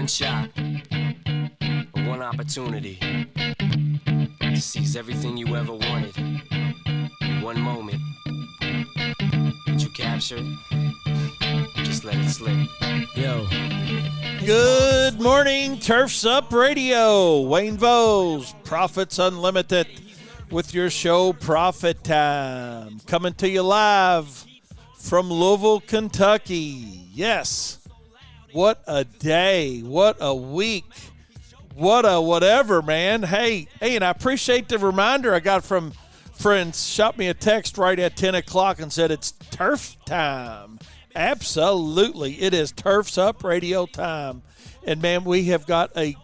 shot, one opportunity to seize everything you ever wanted in one moment. But you captured, just let it slip. Yo. Good morning, Turfs Up Radio. Wayne Vose, Profits Unlimited, with your show Profit Time. Coming to you live from Louisville, Kentucky. Yes. What a day. What a week. What a whatever, man. Hey, and I appreciate the reminder I got from friends. Shot me a text right at 10 o'clock and said it's turf time. Absolutely. It is Turfs Up Radio time. And, man, we have got a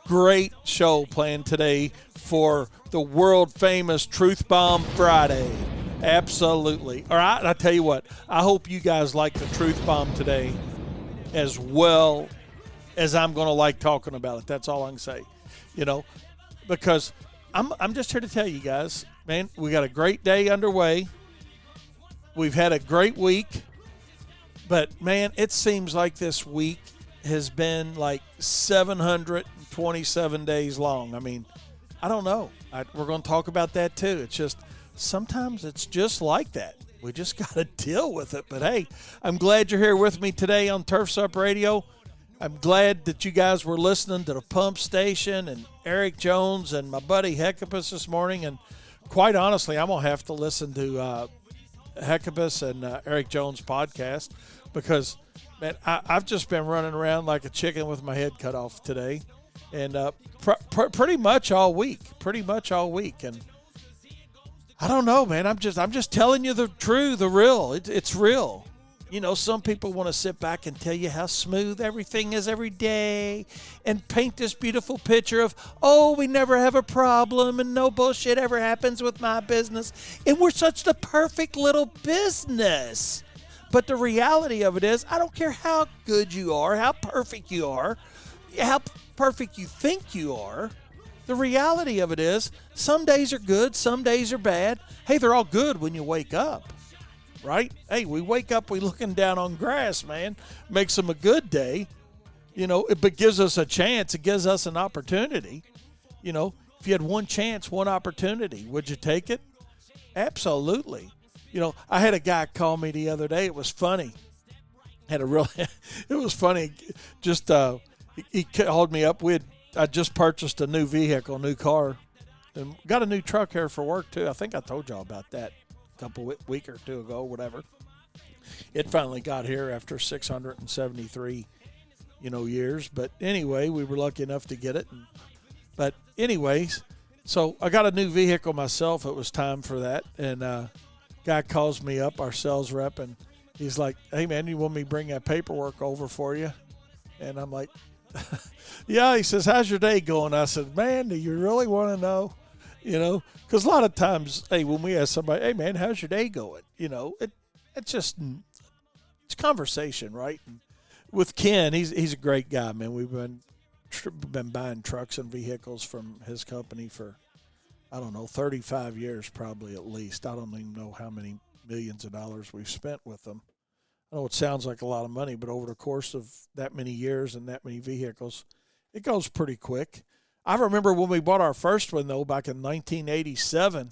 great show planned today for the world-famous Truth Bomb Friday. Absolutely. All right, I tell you what, I hope you guys like the Truth Bomb today as well as I'm going to like talking about it. That's all I can say, because I'm just here to tell you guys, man, we got a great day underway. We've had a great week, but, man, it seems like this week has been like 727 days long. I mean, I don't know. We're going to talk about that too. It's just sometimes it's just like that. We just got to deal with it. But, hey, I'm glad you're here with me today on Turfs Up Radio. I'm glad that you guys were listening to the Pump Station and Eric Jones and my buddy Heckapus this morning. And quite honestly, I'm going to have to listen to Heckapus and Eric Jones' podcast because, man, I've just been running around like a chicken with my head cut off today. And pretty much all week. And I don't know, man. I'm just telling you the truth, the real. It's real. Some people want to sit back and tell you how smooth everything is every day and paint this beautiful picture of, oh, we never have a problem and no bullshit ever happens with my business. And we're such the perfect little business. But the reality of it is, I don't care how good you are, how perfect you are, how perfect you think you are. The reality of it is, some days are good, some days are bad. Hey, they're all good when you wake up, right? Hey, we wake up, we looking down on grass, man. Makes them a good day. It gives us a chance. It gives us an opportunity. If you had one chance, one opportunity, would you take it? Absolutely. I had a guy call me the other day. It was funny. It was funny. Just, he called me up. I just purchased a new vehicle, new car, and got a new truck here for work too. I think I told y'all about that a week or two ago, whatever. It finally got here after 673, years. But anyway, we were lucky enough to get it. But anyways, so I got a new vehicle myself. It was time for that. And guy calls me up, our sales rep, and he's like, hey, man, you want me to bring that paperwork over for you? And I'm like, yeah. He says, how's your day going? I said, man, do you really want to know? Because a lot of times, hey, when we ask somebody, hey, man, how's your day going? It's just, it's conversation, right? And with Ken, he's a great guy, man. We've been buying trucks and vehicles from his company for, I don't know, 35 years probably at least. I don't even know how many millions of dollars we've spent with them. I know it sounds like a lot of money, but over the course of that many years and that many vehicles, it goes pretty quick. I remember when we bought our first one, though, back in 1987.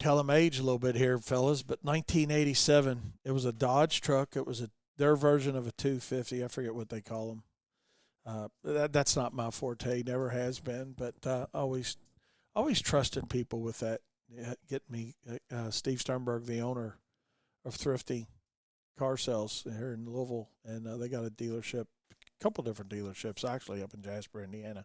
Tell them age a little bit here, fellas, but 1987, it was a Dodge truck. It was their version of a 250. I forget what they call them. That's not my forte, never has been, but always trusted people with that. Get me Steve Sternberg, the owner of Thrifty Car Sales here in Louisville, and they got a dealership, a couple different dealerships actually up in Jasper, Indiana.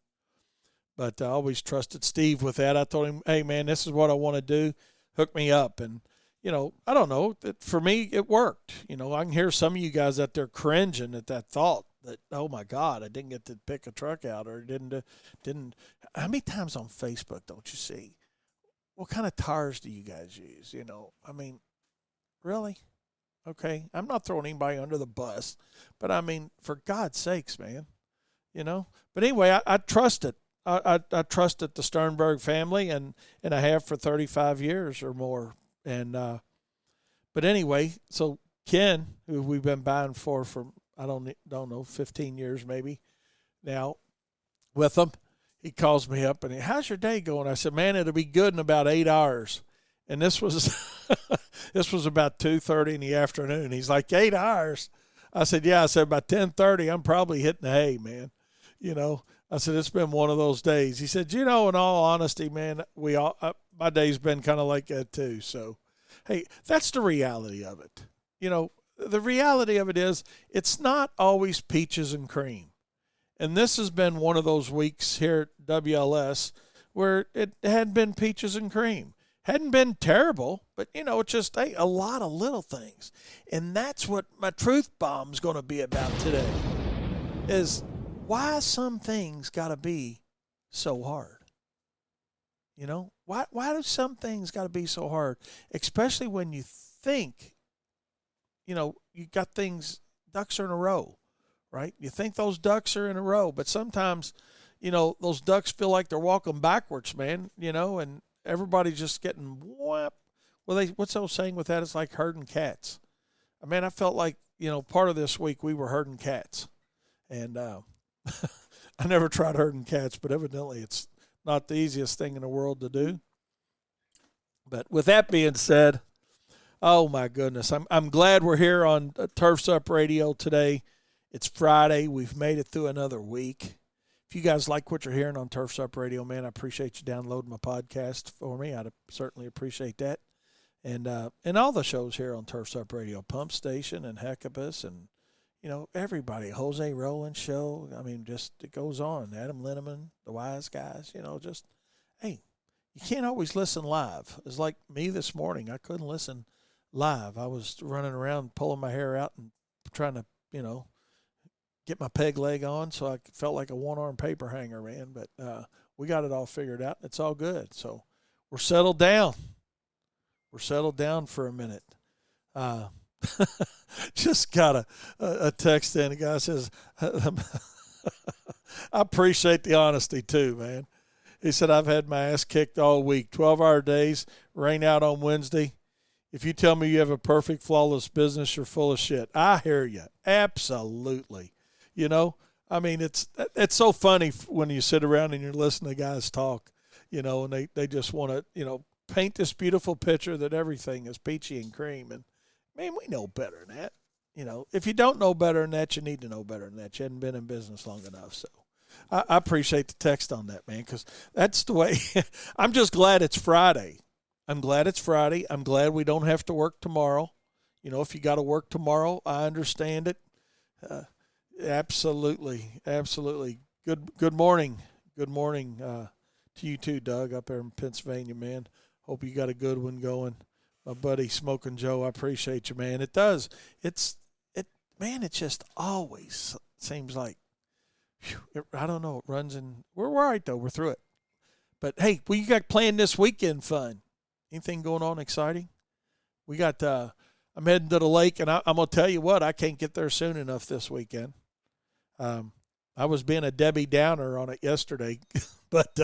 But I always trusted Steve with that. I told him, hey, man, this is what I want to do. Hook me up. And, I don't know. For me, it worked. I can hear some of you guys out there cringing at that thought that, oh, my God, I didn't get to pick a truck out or didn't. How many times on Facebook don't you see, what kind of tires do you guys use? I mean, really? Okay. I'm not throwing anybody under the bus, but I mean, for God's sakes, man, But anyway, I trust it. I trusted the Sternberg family, and I have for 35 years or more. And but anyway, so Ken, who we've been buying from I don't know, 15 years maybe now with him. He calls me up and how's your day going? I said, man, it'll be good in about 8 hours. And this was this was about 2:30 in the afternoon. He's like, 8 hours? I said, yeah. I said, about 10:30, I'm probably hitting the hay, man. You know, I said, it's been one of those days. He said, you know, in all honesty, man, my day's been kind of like that too. So, hey, that's the reality of it. You know, the reality of it is it's not always peaches and cream. And this has been one of those weeks here at WLS where it had been peaches and cream. Hadn't been terrible, but, you know, it's just a lot of little things. And that's what my truth bomb's going to be about today, is why some things got to be so hard. You know, why do some things got to be so hard, especially when you think, you know, you got things, ducks are in a row, right? You think those ducks are in a row, but sometimes, you know, those ducks feel like they're walking backwards, man, you know, and everybody's just getting whap. Well, what's the old saying with that? It's like herding cats. I mean, I felt like, you know, part of this week we were herding cats. And I never tried herding cats, but evidently it's not the easiest thing in the world to do. But with that being said, oh my goodness, I'm glad we're here on Turfs Up Radio today. It's Friday. We've made it through another week. If you guys like what you're hearing on Turfs Up Radio, man, I appreciate you downloading my podcast for me. I'd certainly appreciate that. And all the shows here on Turfs Up Radio, Pump Station and Heckabus and, you know, everybody, Jose Rowland Show. I mean, just it goes on. Adam Linneman, the Wise Guys, you know, just, hey, you can't always listen live. It's like me this morning. I couldn't listen live. I was running around pulling my hair out and trying to, you know, get my peg leg on, so I felt like a one-arm paper hanger, man. But we got it all figured out. It's all good. So we're settled down. We're settled down for a minute. Just got a text in. The guy says, I appreciate the honesty too, man. He said, I've had my ass kicked all week. 12-hour days, rain out on Wednesday. If you tell me you have a perfect, flawless business, you're full of shit. I hear you. Absolutely. You know, I mean, it's so funny when you sit around and you're listening to guys talk, you know, and they just want to, you know, paint this beautiful picture that everything is peachy and cream. And, man, we know better than that. You know, if you don't know better than that, you need to know better than that. You hadn't been in business long enough. So I appreciate the text on that, man, because that's the way. I'm just glad it's Friday. I'm glad it's Friday. I'm glad we don't have to work tomorrow. You know, if you got to work tomorrow, I understand it. Absolutely. Absolutely. Good morning. Good morning to you too, Doug, up there in Pennsylvania, man. Hope you got a good one going. My buddy Smoking Joe, I appreciate you, man. It does. Man, it just always seems like, I don't know, it runs in. We're all right, though. We're through it. But, hey, what you got planned this weekend fun? Anything going on exciting? We got, I'm heading to the lake, and I'm going to tell you what, I can't get there soon enough this weekend. I was being a Debbie Downer on it yesterday, but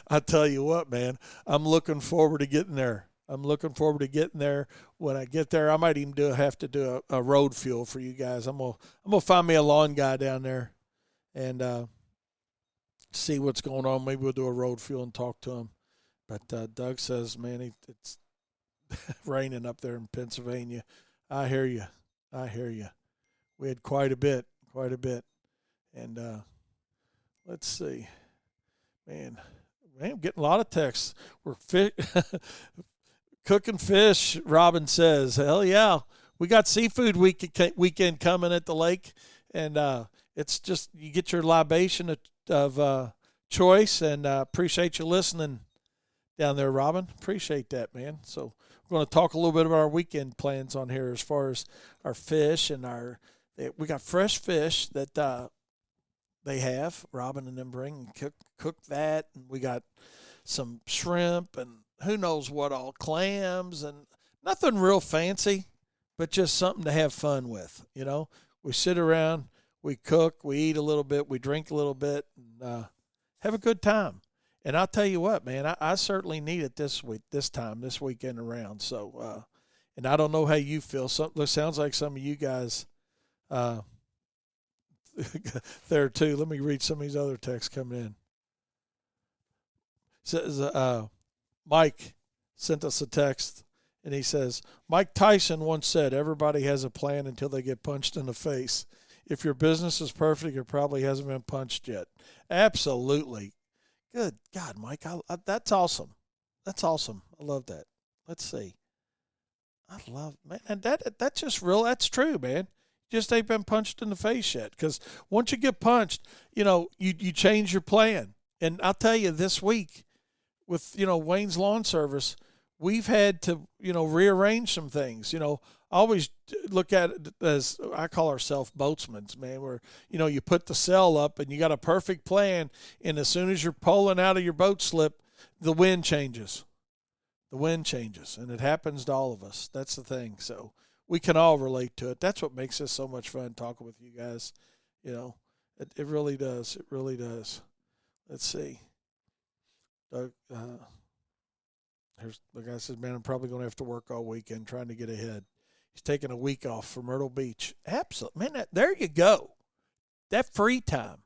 I tell you what, man, I'm looking forward to getting there. I'm looking forward to getting there. When I get there, I might even have to do a road fuel for you guys. I'm gonna find me a lawn guy down there and see what's going on. Maybe we'll do a road fuel and talk to him. But Doug says, man, it's raining up there in Pennsylvania. I hear you. We had quite a bit. And let's see. Man, I'm getting a lot of texts. We're cooking fish, Robin says. Hell yeah. We got seafood weekend coming at the lake. And it's just, you get your libation of choice. And appreciate you listening down there, Robin. Appreciate that, man. So we're going to talk a little bit about our weekend plans on here as far as our fish and we got fresh fish that they have. Robin and them bring and cook that. And we got some shrimp and who knows what all, clams and nothing real fancy, but just something to have fun with. You know, we sit around, we cook, we eat a little bit, we drink a little bit, and have a good time. And I'll tell you what, man, I certainly need it this weekend around. So, and I don't know how you feel. Sounds like some of you guys there too. Let me read some of these other texts coming in. Says Mike sent us a text, and he says, Mike Tyson once said, everybody has a plan until they get punched in the face. If your business is perfect, it probably hasn't been punched yet. Absolutely. Good God, Mike, that's awesome. That's awesome. I love that. Let's see. I love, man, and that's just real. That's true, man. Just ain't been punched in the face yet. Because once you get punched, you change your plan. And I'll tell you, this week with, Wayne's Lawn Service, we've had to, rearrange some things. I always look at it as, I call ourselves boatsmen, man, where, you put the sail up and you got a perfect plan. And as soon as you're pulling out of your boat slip, the wind changes. The wind changes. And it happens to all of us. That's the thing. So we can all relate to it. That's what makes this so much fun talking with you guys. It really does. It really does. Let's see. Doug, here's the guy says, man, I'm probably going to have to work all weekend trying to get ahead. He's taking a week off from Myrtle Beach. Absolutely. Man, there you go. That free time.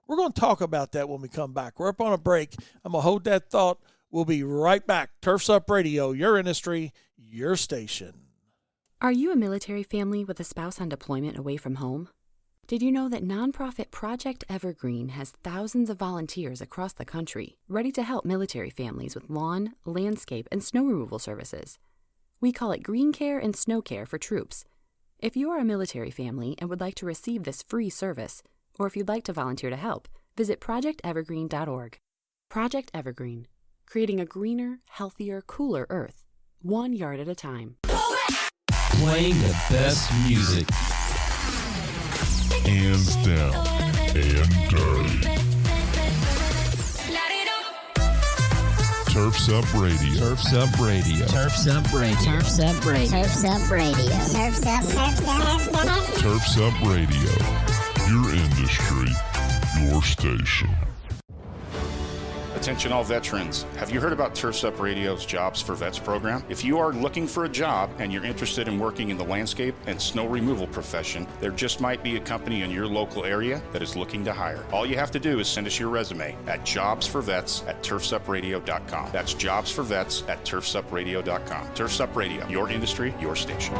We're going to talk about that when we come back. We're up on a break. I'm going to hold that thought. We'll be right back. Turfs Up Radio, your industry, your station. Are you a military family with a spouse on deployment away from home? Did you know that nonprofit Project Evergreen has thousands of volunteers across the country ready to help military families with lawn, landscape, and snow removal services? We call it Green Care and Snow Care for troops. If you are a military family and would like to receive this free service, or if you'd like to volunteer to help, visit projectevergreen.org. Project Evergreen, creating a greener, healthier, cooler Earth, 1 yard at a time. Playing the best music. Hands down and dirty. Turfs Up Radio. Turfs Up Radio. Turfs Up Radio. Turfs Up Radio. Turfs Up Radio. Turfs Up. Turfs Up Radio. Your industry, your station. Attention all veterans. Have you heard about Turfs Up Radio's Jobs for Vets program? If you are looking for a job and you're interested in working in the landscape and snow removal profession, there just might be a company in your local area that is looking to hire. All you have to do is send us your resume at jobsforvets@turfsupradio.com. That's jobsforvets@turfsupradio.com. Turfs Up Radio, your industry, your station.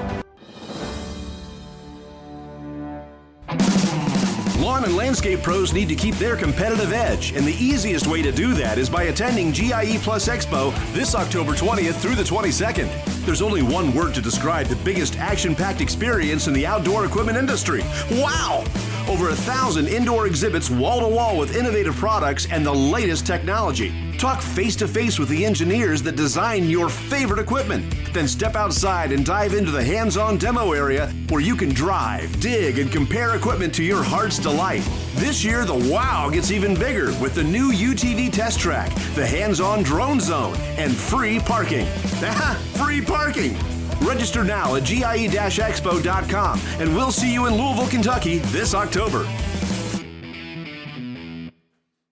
Lawn and landscape pros need to keep their competitive edge, and the easiest way to do that is by attending GIE Plus Expo this October 20th through the 22nd. There's only one word to describe the biggest action-packed experience in the outdoor equipment industry. Wow! Over 1,000 indoor exhibits wall-to-wall with innovative products and the latest technology. Talk face-to-face with the engineers that design your favorite equipment. Then step outside and dive into the hands-on demo area where you can drive, dig, and compare equipment to your heart's delight. This year, the wow gets even bigger with the new UTV test track, the hands-on drone zone, and free parking. Free parking! Register now at GIE-expo.com, and we'll see you in Louisville, Kentucky this October.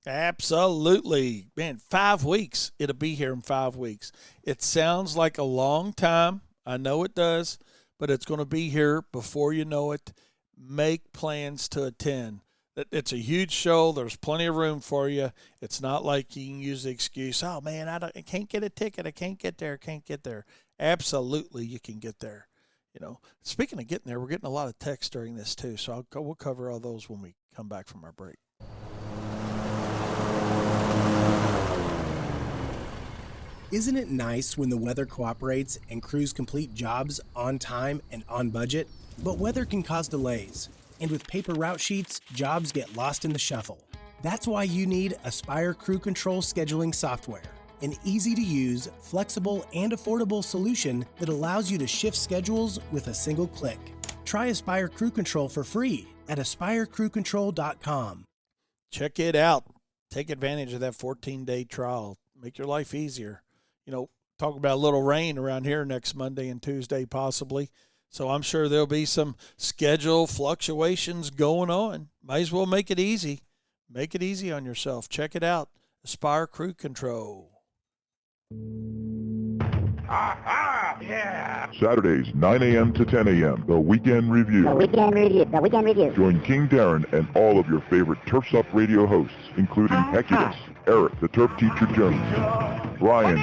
Absolutely. Man, 5 weeks. It'll be here in 5 weeks. It sounds like a long time. I know it does, but it's going to be here before you know it. Make plans to attend. It's a huge show. There's plenty of room for you. It's not like you can use the excuse, oh, man, I can't get a ticket. I can't get there. Absolutely, you can get there. Speaking of getting there, we're getting a lot of texts during this too, so we'll cover all those when we come back from our break. Isn't it nice when the weather cooperates and crews complete jobs on time and on budget? But weather can cause delays, and with paper route sheets, jobs get lost in the shuffle. That's why you need Aspire Crew Control scheduling software, an easy-to-use, flexible, and affordable solution that allows you to shift schedules with a single click. Try Aspire Crew Control for free at aspirecrewcontrol.com. Check it out. Take advantage of that 14-day trial. Make your life easier. Talk about a little rain around here next Monday and Tuesday possibly. So I'm sure there'll be some schedule fluctuations going on. Might as well make it easy. Make it easy on yourself. Check it out. Aspire Crew Control. Saturdays, 9 a.m. to 10 a.m., The Weekend Review. The Weekend Review. The Weekend Review. Join King Darren and all of your favorite Turfs Up radio hosts, including Heculus, Eric, the Turf Teacher Jones, Ryan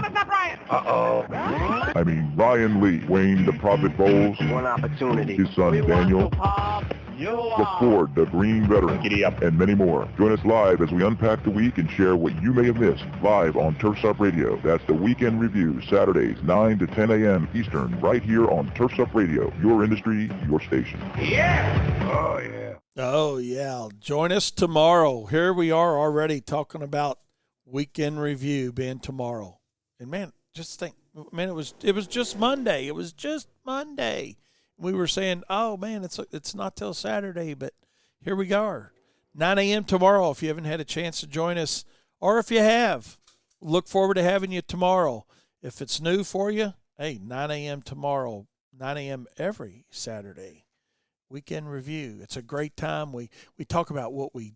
Lee, Wayne, the Prophet Bowles, One opportunity. his son Daniel, the Ford, the Green Veteran, and many more. Join us live as we unpack the week and share what you may have missed live on Turfs Up Radio. That's The Weekend Review, Saturdays, 9 to 10 a.m. Eastern, right here on Turfs Up Radio, your industry, your station. Oh, yeah. Join us tomorrow. Here we are already talking about Weekend Review being tomorrow. And, man, just think, man, it was just Monday. It was just Monday. We were saying, oh, man, it's not till Saturday, but here we are. 9 a.m. tomorrow if you haven't had a chance to join us, or if you have, look forward to having you tomorrow. If it's new for you, hey, 9 a.m. tomorrow, 9 a.m. every Saturday. Weekend Review. It's a great time. We talk about what we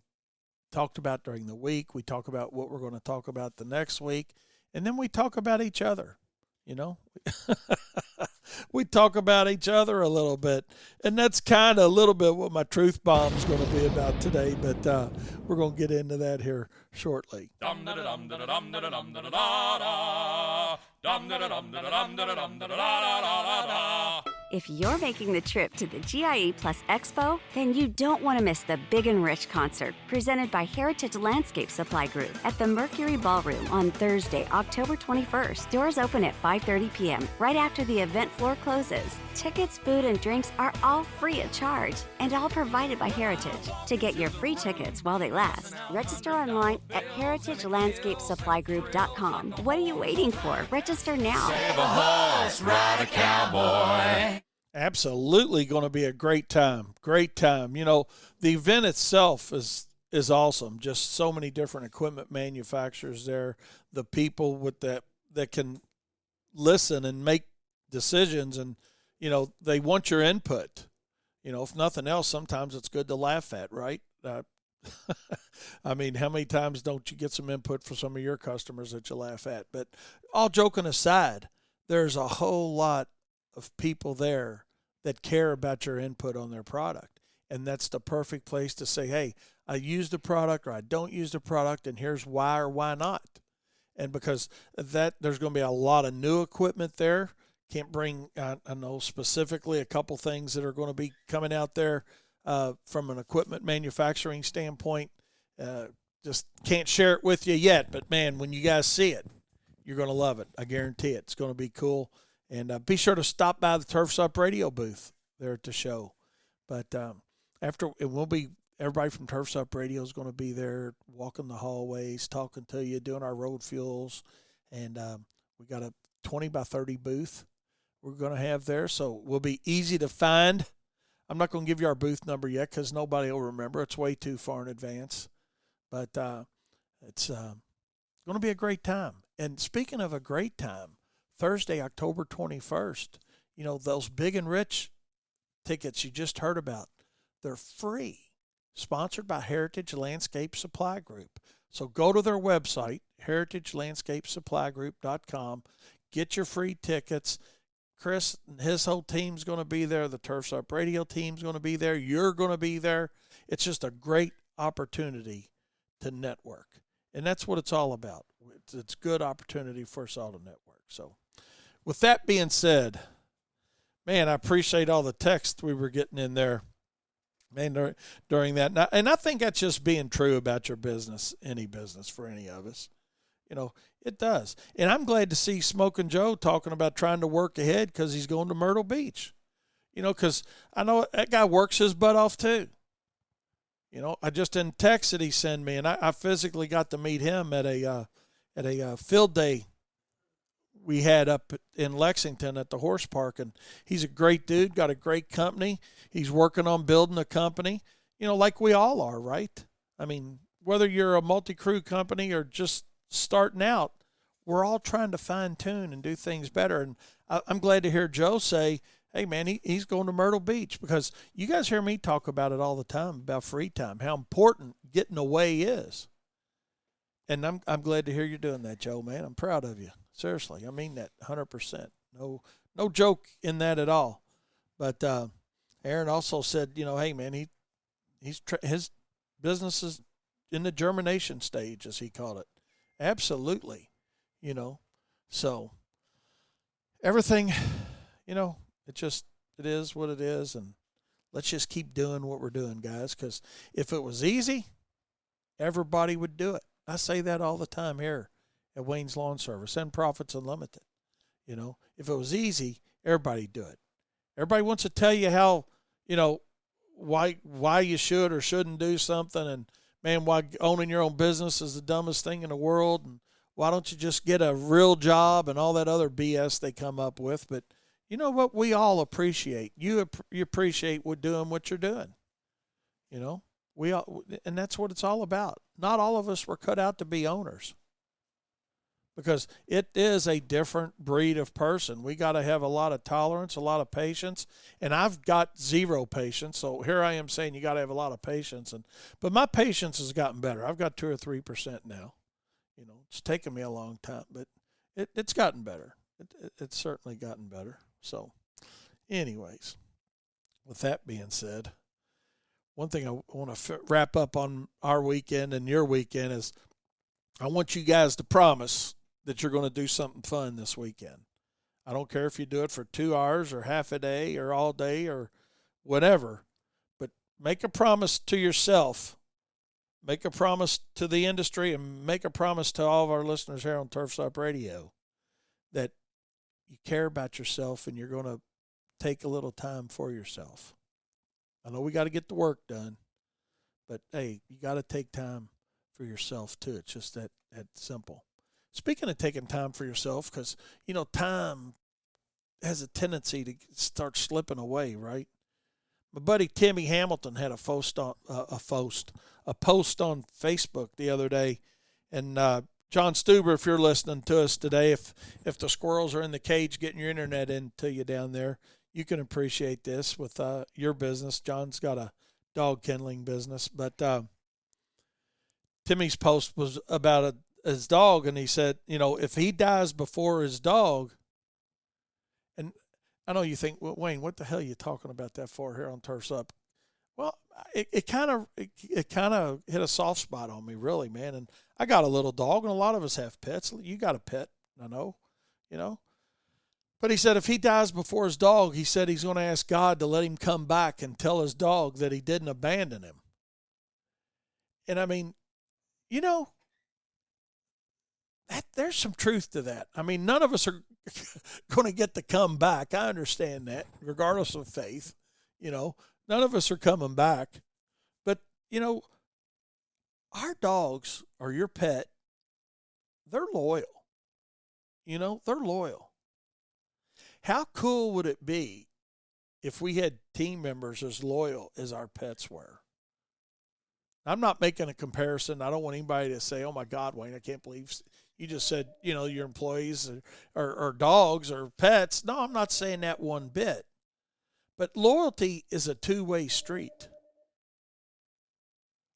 talked about during the week. We talk about what we're going to talk about the next week, and then we talk about each other, you know. We talk about each other a little bit, and that's kind of a little bit what my truth bomb is going to be about today, but we're going to get into that here shortly. If you're making the trip to the GIE Plus Expo, then you don't want to miss the Big and Rich concert presented by Heritage Landscape Supply Group at the Mercury Ballroom on Thursday, October 21st. Doors open at 5:30 p.m. right after the event floor closes. Tickets, food, and drinks are all free of charge and all provided by Heritage. To get your free tickets while they last, register online at heritagelandscapesuppligroup.com. What are you waiting for? Register now. Save a horse, ride a cowboy. Absolutely going to be a great time. Great time. You know, the event itself is awesome. Just so many different equipment manufacturers there. The people with that can listen and make decisions, and, you know, they want your input. You know, if nothing else, sometimes it's good to laugh at, right? I mean, how many times don't you get some input for some of your customers that you laugh at? But all joking aside, there's a whole lot of people there that care about your input on their product. And that's the perfect place to say, hey, I use the product or I don't use the product, and here's why or why not. And because that, there's going to be a lot of new equipment there. Can't bring, I know specifically a couple things that are going to be coming out there from an equipment manufacturing standpoint. Just can't share it with you yet, but man, when you guys see it, you're going to love it. I guarantee it. It's going to be cool. And be sure to stop by the Turfs Up Radio booth there at the show. But after, it will be, everybody from Turfs Up Radio is going to be there, walking the hallways, talking to you, doing our road fuels. And we got a 20 by 30 booth we're going to have there, so we'll be easy to find. I'm not going to give you our booth number yet because nobody will remember. It's way too far in advance. But it's going to be a great time. And speaking of a great time, Thursday, October 21st, you know, those Big and Rich tickets you just heard about, they're free, sponsored by Heritage Landscape Supply Group. So go to their website, heritagelandscapesuppligroup.com, get your free tickets. Chris and his whole team's going to be there. The Turfs Up Radio team's going to be there. You're going to be there. It's just a great opportunity to network. And that's what it's all about. It's a good opportunity for us all to network. So with that being said, man, I appreciate all the text we were getting in there, man, during that. And I think that's just being true about your business, any business for any of us. You know, it does. And I'm glad to see Smokin' Joe talking about trying to work ahead because he's going to Myrtle Beach. You know, because I know that guy works his butt off too. You know, I just in text that he sent me, and I physically got to meet him at a field day we had up in Lexington at the horse park. And he's a great dude, got a great company. He's working on building a company, you know, like we all are, right? I mean, whether you're a multi-crew company or just starting out, we're all trying to fine-tune and do things better. And I'm glad to hear Joe say, hey, man, he's going to Myrtle Beach, because you guys hear me talk about it all the time, about free time, how important getting away is. And I'm glad to hear you're doing that, Joe, man. I'm proud of you. Seriously, I mean that 100%. No joke in that at all. But Aaron also said, hey man, his business is in the germination stage, as he called it. Absolutely, So everything, it is what it is, and let's just keep doing what we're doing, guys. Because if it was easy, everybody would do it. I say that all the time here at Wayne's Lawn Service and Profits Unlimited. If it was easy, everybody'd do it. Everybody wants to tell you how, why you should or shouldn't do something, and man, why owning your own business is the dumbest thing in the world, and why don't you just get a real job and all that other BS they come up with. But you know what? We all appreciate. You appreciate doing what you're doing. We all, and that's what it's all about. Not all of us were cut out to be owners, because it is a different breed of person. We got to have a lot of tolerance, a lot of patience, and I've got zero patience. So here I am saying you got to have a lot of patience, but my patience has gotten better. I've got 2 or 3% now. It's taken me a long time, but it's gotten better. It's certainly gotten better. So, anyways, with that being said, one thing I want to wrap up on our weekend and your weekend is I want you guys to promise that you're going to do something fun this weekend. I don't care if you do it for 2 hours or half a day or all day or whatever, but make a promise to yourself, make a promise to the industry, and make a promise to all of our listeners here on Turf's Up Radio that you care about yourself and you're going to take a little time for yourself. I know we got to get the work done, but hey, you got to take time for yourself too. It's just that simple. Speaking of taking time for yourself, because, time has a tendency to start slipping away, right? My buddy Timmy Hamilton had a post on Facebook the other day, and John Stuber, if you're listening to us today, if the squirrels are in the cage getting your internet into you down there, you can appreciate this with your business. John's got a dog kennelling business, but Timmy's post was about his dog, and he said, if he dies before his dog, and I know you think, well, Wayne, what the hell are you talking about that for here on Turf's Up? Well, it kind of hit a soft spot on me, really, man. And I got a little dog, and a lot of us have pets. You got a pet, I know, But he said if he dies before his dog, he said he's going to ask God to let him come back and tell his dog that he didn't abandon him. And I mean, there's some truth to that. I mean, none of us are going to get to come back. I understand that, regardless of faith. None of us are coming back. But, our dogs or your pet, they're loyal. They're loyal. How cool would it be if we had team members as loyal as our pets were? I'm not making a comparison. I don't want anybody to say, oh, my God, Wayne, I can't believe you just said, your employees or dogs or pets. No, I'm not saying that one bit. But loyalty is a two-way street.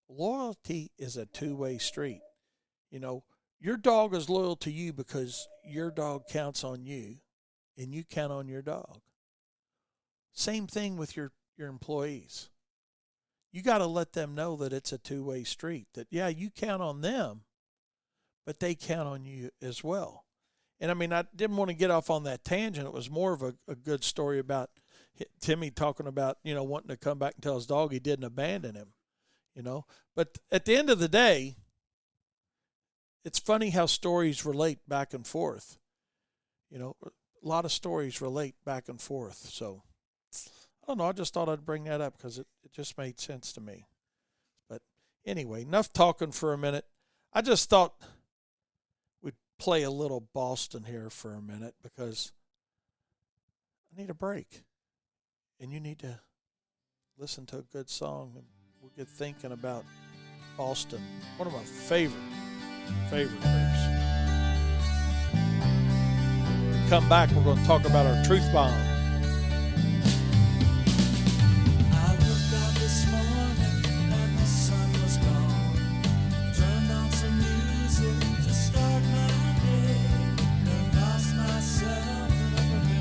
Loyalty is a two-way street. Your dog is loyal to you because your dog counts on you, and you count on your dog. Same thing with your employees. You got to let them know that it's a two-way street, that, yeah, you count on them, but they count on you as well. And, I mean, I didn't want to get off on that tangent. It was more of a good story about Timmy talking about, wanting to come back and tell his dog he didn't abandon him, But at the end of the day, it's funny how stories relate back and forth. A lot of stories relate back and forth. So, I don't know. I just thought I'd bring that up because it just made sense to me. But anyway, enough talking for a minute. I just thought we'd play a little Boston here for a minute because I need a break. And you need to listen to a good song, and we'll get thinking about Boston, one of my favorite groups. When we come back, we're going to talk about our truth bomb. I woke up this morning and the sun was gone. Turned on some music to start my day. And lost myself in a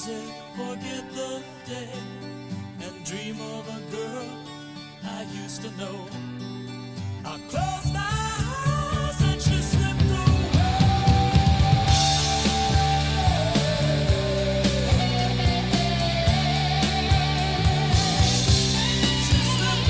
music, forget the day, and dream of a girl I used to know. I close my eyes and she slipped away. She slipped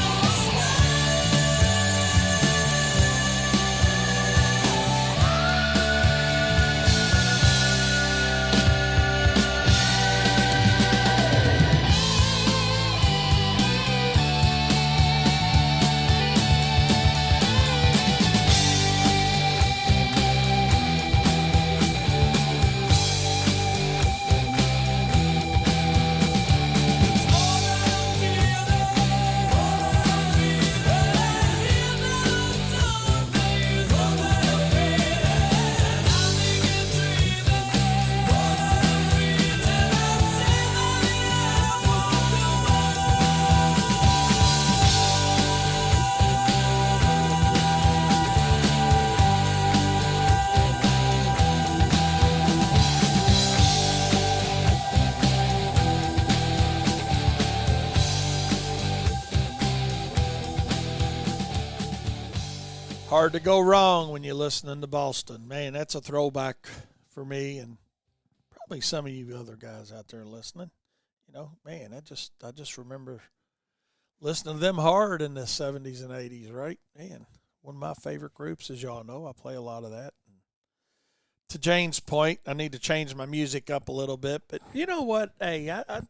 Hard to go wrong when you're listening to Boston. Man, that's a throwback for me and probably some of you other guys out there listening. You know, man, I just remember listening to them hard in the 70s and 80s, right? Man, one of my favorite groups, as y'all know. I play a lot of that. To Jane's point, I need to change my music up a little bit. But you know what? Hey, I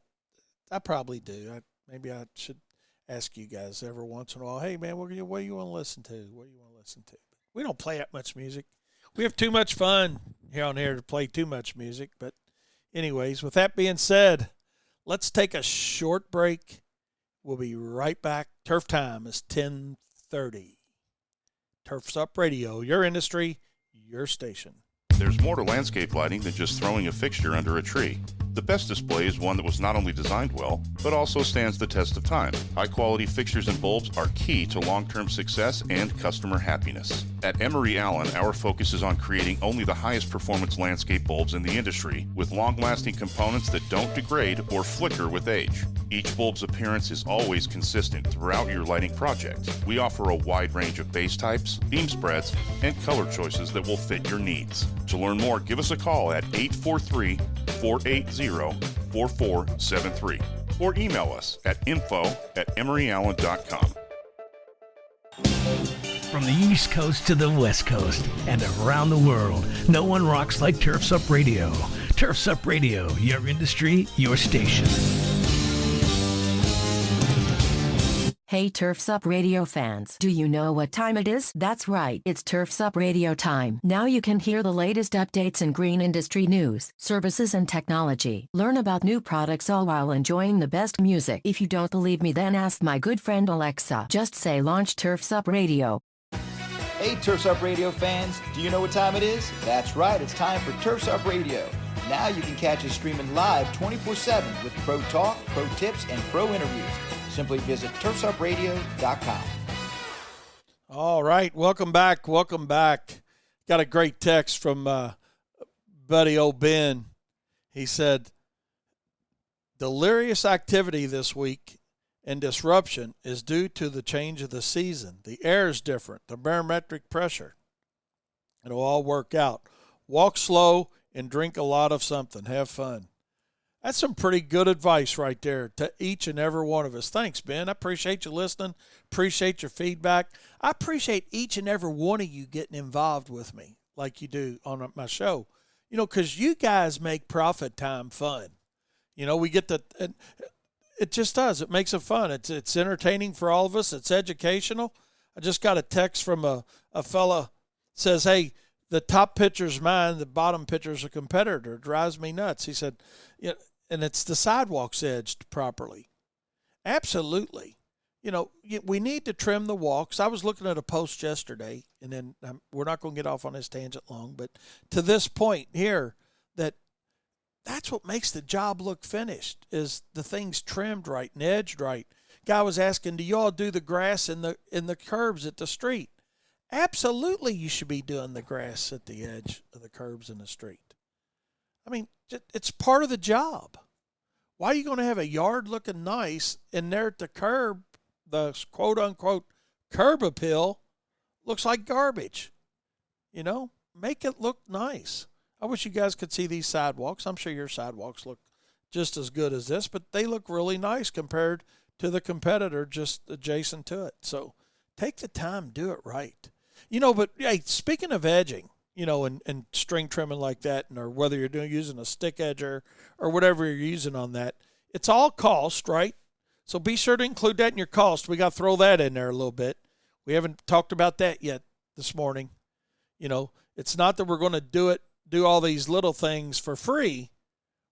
probably do. Maybe I should ask you guys every once in a while, hey, man, what do you want to listen to? What do you want to listen to? We don't play that much music. We have too much fun here on here to play too much music. But anyways, with that being said, let's take a short break. We'll be right back. Turf time is 10:30. Turf's Up Radio, your industry, your station. There's more to landscape lighting than just throwing a fixture under a tree. The best display is one that was not only designed well, but also stands the test of time. High-quality fixtures and bulbs are key to long-term success and customer happiness. At Emery Allen, our focus is on creating only the highest performance landscape bulbs in the industry, with long-lasting components that don't degrade or flicker with age. Each bulb's appearance is always consistent throughout your lighting project. We offer a wide range of base types, beam spreads, and color choices that will fit your needs. To learn more, give us a call at 843-480-4473 or email us at info@emeryallen.com. From the East Coast to the West Coast and around the world, no one rocks like Turf's Up Radio. Turf's Up Radio, your industry, your station. Hey Turf's Up Radio fans, do you know what time it is? That's right, it's Turf's Up Radio time. Now you can hear the latest updates in green industry news, services and technology. Learn about new products all while enjoying the best music. If you don't believe me, then ask my good friend Alexa. Just say launch Turf's Up Radio. Hey Turf's Up Radio fans, do you know what time it is? That's right, it's time for Turf's Up Radio. Now you can catch us streaming live 24/7 with pro talk, pro tips, and pro interviews. Simply visit turfsupradio.com. All right, welcome back. Welcome back. Got a great text from buddy old Ben. He said, delirious activity this week and disruption is due to the change of the season. The air is different, the barometric pressure. It'll all work out. Walk slow and drink a lot of something. Have fun. That's some pretty good advice right there to each and every one of us. Thanks, Ben. I appreciate you listening. Appreciate your feedback. I appreciate each and every one of you getting involved with me like you do on my show. You know, because you guys make Profit Time fun. You know, we get the it just does. It makes it fun. It's entertaining for all of us. It's educational. I just got a text from a fella says, hey, the top pitcher's mine, the bottom pitcher's a competitor. It drives me nuts. He said, yeah, and it's the sidewalks edged properly. Absolutely. You know, we need to trim the walks. I was looking at a post yesterday, and then we're not going to get off on this tangent long, but to this point here, that's what makes the job look finished, is the things trimmed right and edged right. Guy was asking, do y'all do the grass in the curbs at the street? Absolutely, you should be doing the grass at the edge of the curbs in the street. I mean, it's part of the job. Why are you going to have a yard looking nice and there at the curb, the quote-unquote curb appeal looks like garbage? You know, make it look nice. I wish you guys could see these sidewalks. I'm sure your sidewalks look just as good as this, but they look really nice compared to the competitor just adjacent to it. So take the time, do it right. You know, but hey, speaking of edging, you know, and string trimming like that, or whether you're using a stick edger or whatever you're using on that, it's all cost, right? So be sure to include that in your cost. We got to throw that in there a little bit. We haven't talked about that yet this morning. You know, it's not that we're going to do all these little things for free.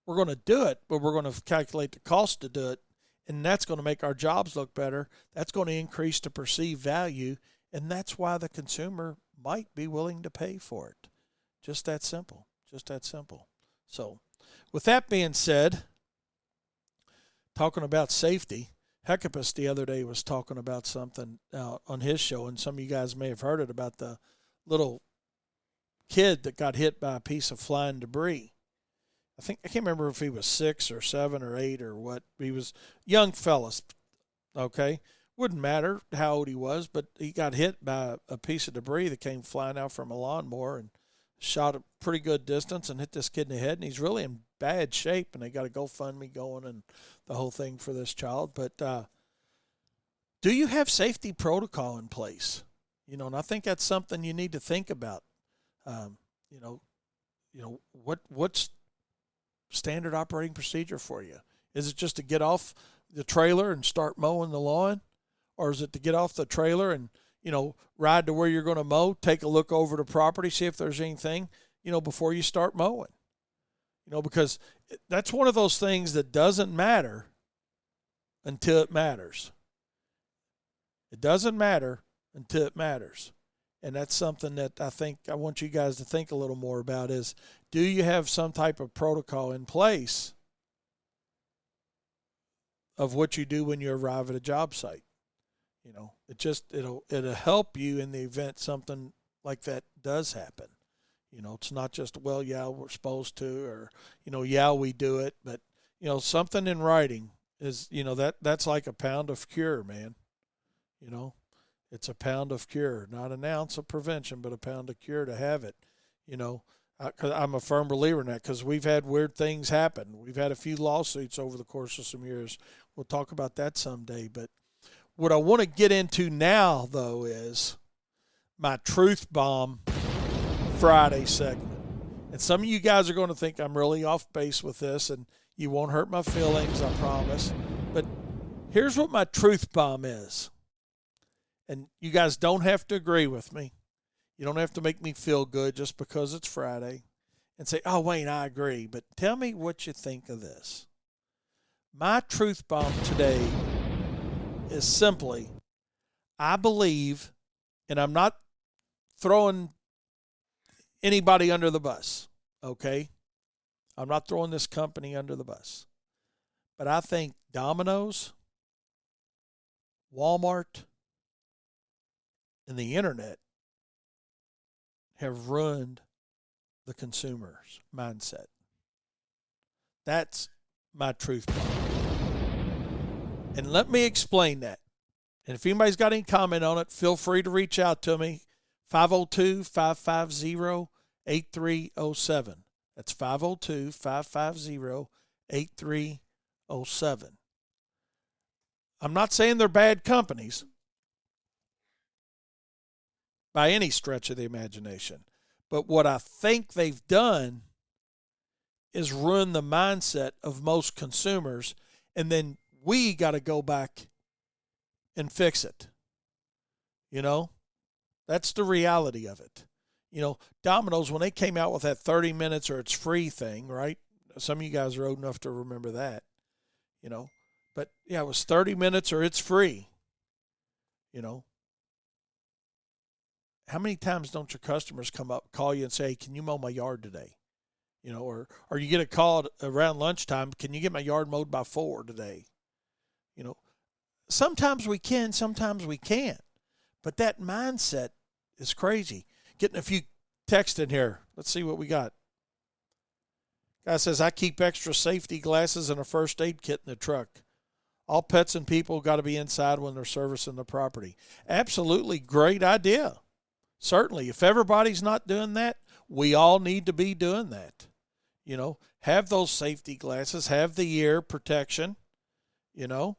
We're going to do it, but we're going to calculate the cost to do it, and that's going to make our jobs look better. That's going to increase the perceived value, and that's why the consumer might be willing to pay for it. Just that simple. Just that simple. So with that being said, talking about safety, Hecapus the other day was talking about something on his show, and some of you guys may have heard it, about the little kid that got hit by a piece of flying debris. I can't remember if he was 6 or 7 or 8 or what. He was young fellas, okay? Wouldn't matter how old he was, but he got hit by a piece of debris that came flying out from a lawnmower and shot a pretty good distance and hit this kid in the head, and he's really in bad shape, and they got a GoFundMe going and the whole thing for this child. But do you have safety protocol in place? You know, and I think that's something you need to think about. What's standard operating procedure for you? Is it just to get off the trailer and start mowing the lawn? Or is it to get off the trailer and, you know, ride to where you're going to mow, take a look over the property, see if there's anything, you know, before you start mowing? You know, because that's one of those things that doesn't matter until it matters. It doesn't matter until it matters. And that's something that I think I want you guys to think a little more about is, do you have some type of protocol in place of what you do when you arrive at a job site? You know, it'll help you in the event something like that does happen. You know, it's not just, well, yeah, we're supposed to, or, you know, yeah, we do it, but, you know, something in writing is, you know, that's like a pound of cure, man. You know, it's a pound of cure, not an ounce of prevention, but a pound of cure to have it. You know, I'm a firm believer in that, because we've had weird things happen. We've had a few lawsuits over the course of some years. We'll talk about that someday. But what I want to get into now, though, is my Truth Bomb Friday segment. And some of you guys are going to think I'm really off base with this, and you won't hurt my feelings, I promise. But here's what my Truth Bomb is. And you guys don't have to agree with me. You don't have to make me feel good just because it's Friday and say, oh, Wayne, I agree. But tell me what you think of this. My Truth Bomb today is simply, I believe, and I'm not throwing anybody under the bus, okay? I'm not throwing this company under the bus. But I think Domino's, Walmart, and the internet have ruined the consumer's mindset. That's my Truth Bomb. And let me explain that. And if anybody's got any comment on it, feel free to reach out to me. 502-550-8307. That's 502-550-8307. I'm not saying they're bad companies by any stretch of the imagination. But what I think they've done is ruin the mindset of most consumers, and then we got to go back and fix it. You know, that's the reality of it. You know, Domino's, when they came out with that 30 minutes or it's free thing, right? Some of you guys are old enough to remember that, you know. But, yeah, it was 30 minutes or it's free, you know. How many times don't your customers call you and say, can you mow my yard today? You know, or you get a call around lunchtime, can you get my yard mowed by 4 today? You know, sometimes we can, sometimes we can't. But that mindset is crazy. Getting a few texts in here. Let's see what we got. Guy says, I keep extra safety glasses and a first aid kit in the truck. All pets and people got to be inside when they're servicing the property. Absolutely great idea. Certainly, if everybody's not doing that, we all need to be doing that. You know, have those safety glasses, have the ear protection, you know,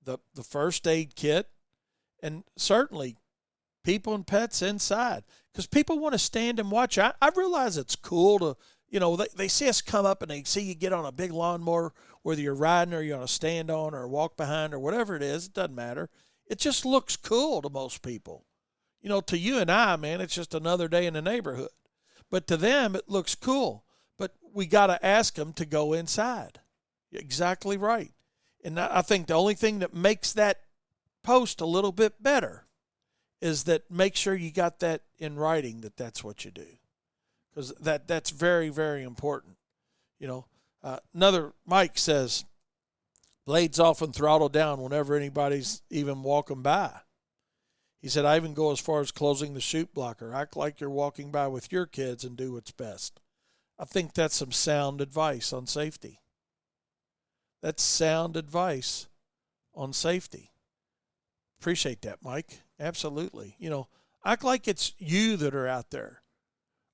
the first aid kit, and certainly people and pets inside. Because people want to stand and watch. I realize it's cool to, you know, they see us come up and they see you get on a big lawnmower, whether you're riding or you're on a stand on or walk behind or whatever it is, it doesn't matter. It just looks cool to most people. You know, to you and I, man, it's just another day in the neighborhood. But to them, it looks cool. But we got to ask them to go inside. Exactly right. And I think the only thing that makes that post a little bit better is that make sure you got that in writing, that that's what you do. Because that's very, very important. You know, another Mike says, blades off and throttle down whenever anybody's even walking by. He said, I even go as far as closing the chute blocker. Act like you're walking by with your kids and do what's best. I think that's some sound advice on safety. That's sound advice on safety. Appreciate that, Mike. Absolutely. You know, act like it's you that are out there.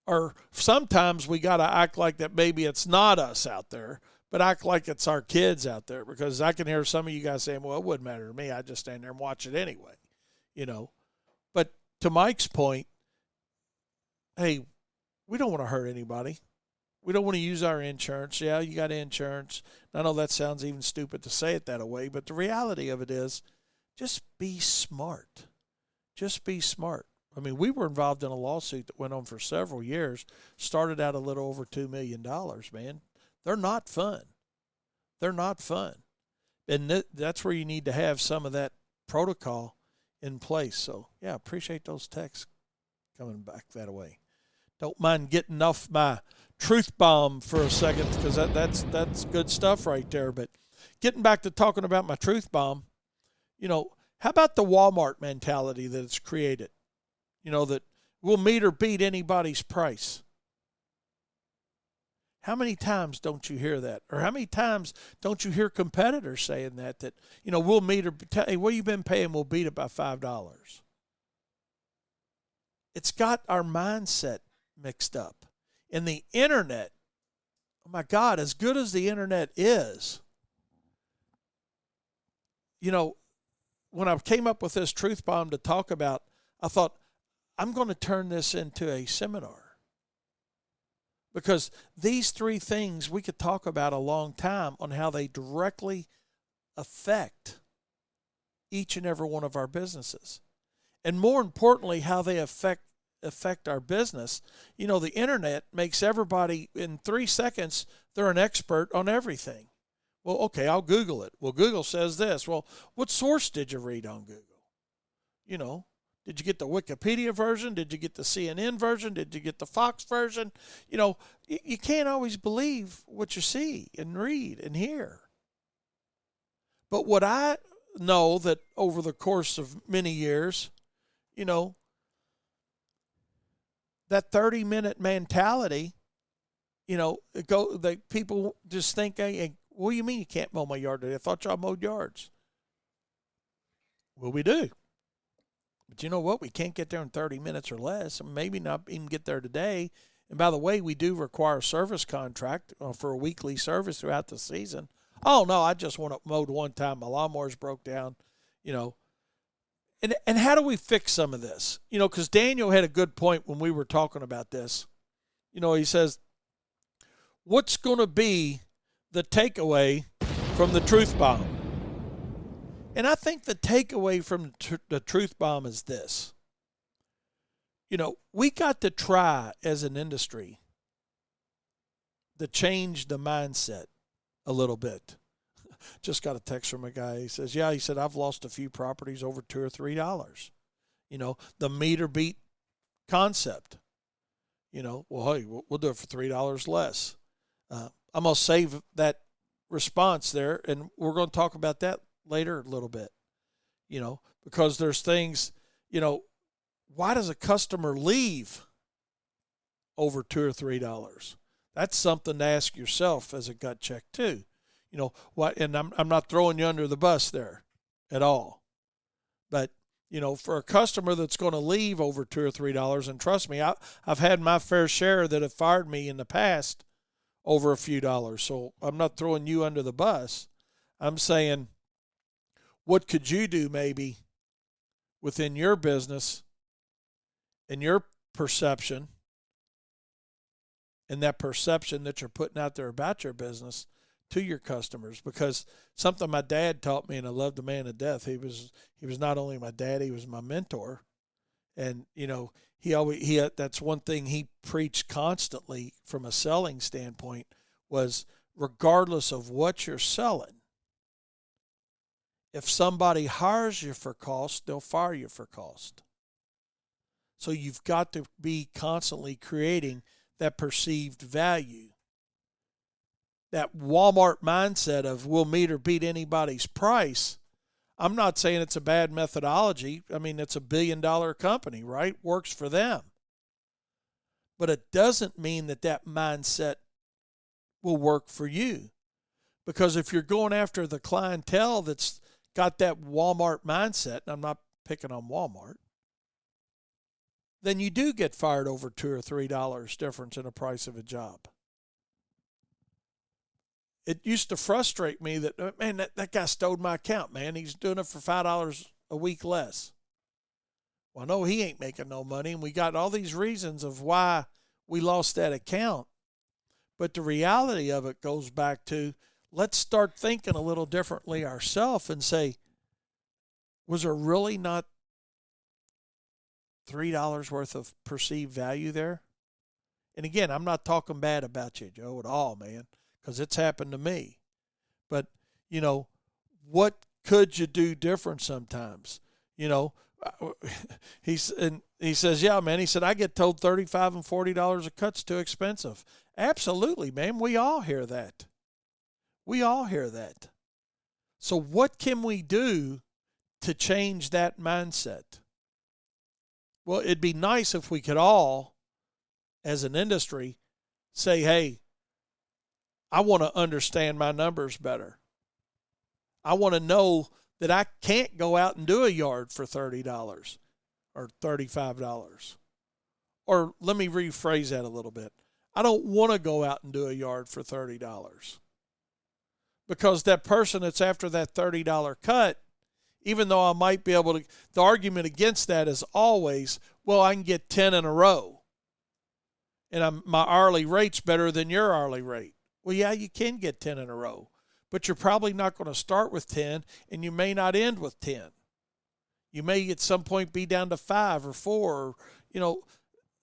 Or sometimes we got to act like that maybe it's not us out there, but act like it's our kids out there. Because I can hear some of you guys saying, well, it wouldn't matter to me. I just stand there and watch it anyway. You know. But to Mike's point, hey, we don't want to hurt anybody. We don't want to use our insurance. Yeah, you got insurance. I know that sounds even stupid to say it that way, but the reality of it is just be smart. Just be smart. I mean, we were involved in a lawsuit that went on for several years, started out a little over $2 million, man. They're not fun. They're not fun. And that's where you need to have some of that protocol in place. So, yeah, appreciate those texts coming back that way. Don't mind getting off my truth bomb for a second, because that's good stuff right there. But getting back to talking about my truth bomb, you know, how about the Walmart mentality that it's created? You know, that we'll meet or beat anybody's price. How many times don't you hear that? Or how many times don't you hear competitors saying that, you know, we'll meet or, hey, what you been paying, we'll beat it by $5. It's got our mindset mixed up. And the internet, oh my God, as good as the internet is, you know, when I came up with this truth bomb to talk about, I thought, I'm going to turn this into a seminar. Because these three things we could talk about a long time on how they directly affect each and every one of our businesses. And more importantly, how they affect our business. You know, the internet makes everybody, in 3 seconds, they're an expert on everything. Well, okay, I'll Google it. Well, Google says this. Well, what source did you read on Google? You know, did you get the Wikipedia version? Did you get the CNN version? Did you get the Fox version? You know, you can't always believe what you see and read and hear. But what I know that over the course of many years, you know, that 30-minute mentality, you know, people just think, hey, what do you mean you can't mow my yard today? I thought y'all mowed yards. Well, we do. But you know what? We can't get there in 30 minutes or less, and maybe not even get there today. And by the way, we do require a service contract for a weekly service throughout the season. Oh, no, I just want it mowed one time. My lawnmower's broke down, you know. And how do we fix some of this? You know, because Daniel had a good point when we were talking about this. You know, he says, what's going to be the takeaway from the truth bomb? And I think the takeaway from the truth bomb is this. You know, we got to try as an industry to change the mindset a little bit. Just got a text from a guy. He says, yeah, he said, I've lost a few properties over $2 or $3. You know, the meter beat concept. You know, well, hey, we'll do it for $3 less. I'm going to save that response there, and we're going to talk about that later a little bit. You know, because there's things, you know, why does a customer leave over $2 or $3? That's something to ask yourself as a gut check too. You know what? And I'm not throwing you under the bus there at all. But you know, for a customer that's going to leave over $2 or $3, and trust me, I've had my fair share that have fired me in the past over a few dollars. So I'm not throwing you under the bus. I'm saying, what could you do maybe within your business and your perception, and that perception that you're putting out there about your business to your customers? Because something my dad taught me, and I love the man to death. He was not only my dad, he was my mentor. And, you know, that's one thing he preached constantly from a selling standpoint was, regardless of what you're selling, if somebody hires you for cost, they'll fire you for cost. So you've got to be constantly creating that perceived value. That Walmart mindset of we'll meet or beat anybody's price. I'm not saying it's a bad methodology. I mean, it's $1 billion company, right? Works for them. But it doesn't mean that mindset will work for you. Because if you're going after the clientele that's got that Walmart mindset, and I'm not picking on Walmart, then you do get fired over $2 or $3 difference in the price of a job. It used to frustrate me that, man, that guy stole my account, man. He's doing it for $5 a week less. Well, no, he ain't making no money, and we got all these reasons of why we lost that account. But the reality of it goes back to, let's start thinking a little differently ourselves and say, was there really not $3 worth of perceived value there? And again, I'm not talking bad about you, Joe, at all, man, because it's happened to me. But, you know, what could you do different sometimes? You know, he says, yeah, man, he said, I get told $35 and $40 a cut's too expensive. Absolutely, man. We all hear that. We all hear that. So what can we do to change that mindset? Well, it'd be nice if we could all, as an industry, say, hey, I want to understand my numbers better. I want to know that I can't go out and do a yard for $30 or $35. Or let me rephrase that a little bit. I don't want to go out and do a yard for $30. Because that person that's after that $30 cut, even though I might be able to, the argument against that is always, well, I can get 10 in a row. And my hourly rate's better than your hourly rate. Well, yeah, you can get 10 in a row, but you're probably not going to start with 10, and you may not end with 10. You may at some point be down to 5 or 4, or, you know,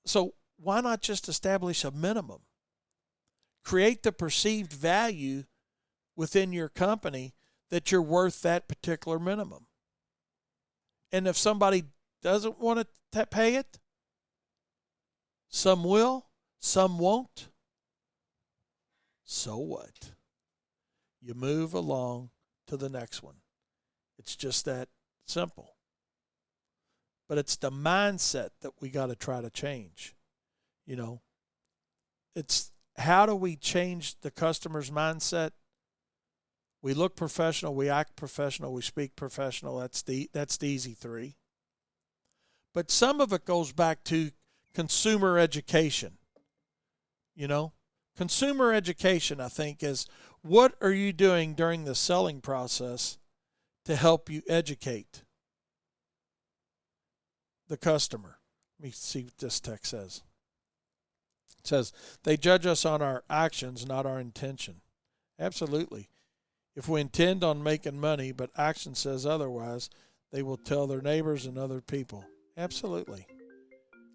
so why not just establish a minimum? Create the perceived value within your company that you're worth that particular minimum. And if somebody doesn't want to pay it, some will, some won't. So what? You move along to the next one. It's just that simple. But it's the mindset that we got to try to change. You know, it's how do we change the customer's mindset? We look professional, we act professional, we speak professional. That's the easy 3. But some of it goes back to consumer education. You know, consumer education, I think, is what are you doing during the selling process to help you educate the customer? Let me see what this text says. It says, they judge us on our actions, not our intention. Absolutely. If we intend on making money, but action says otherwise, they will tell their neighbors and other people. Absolutely.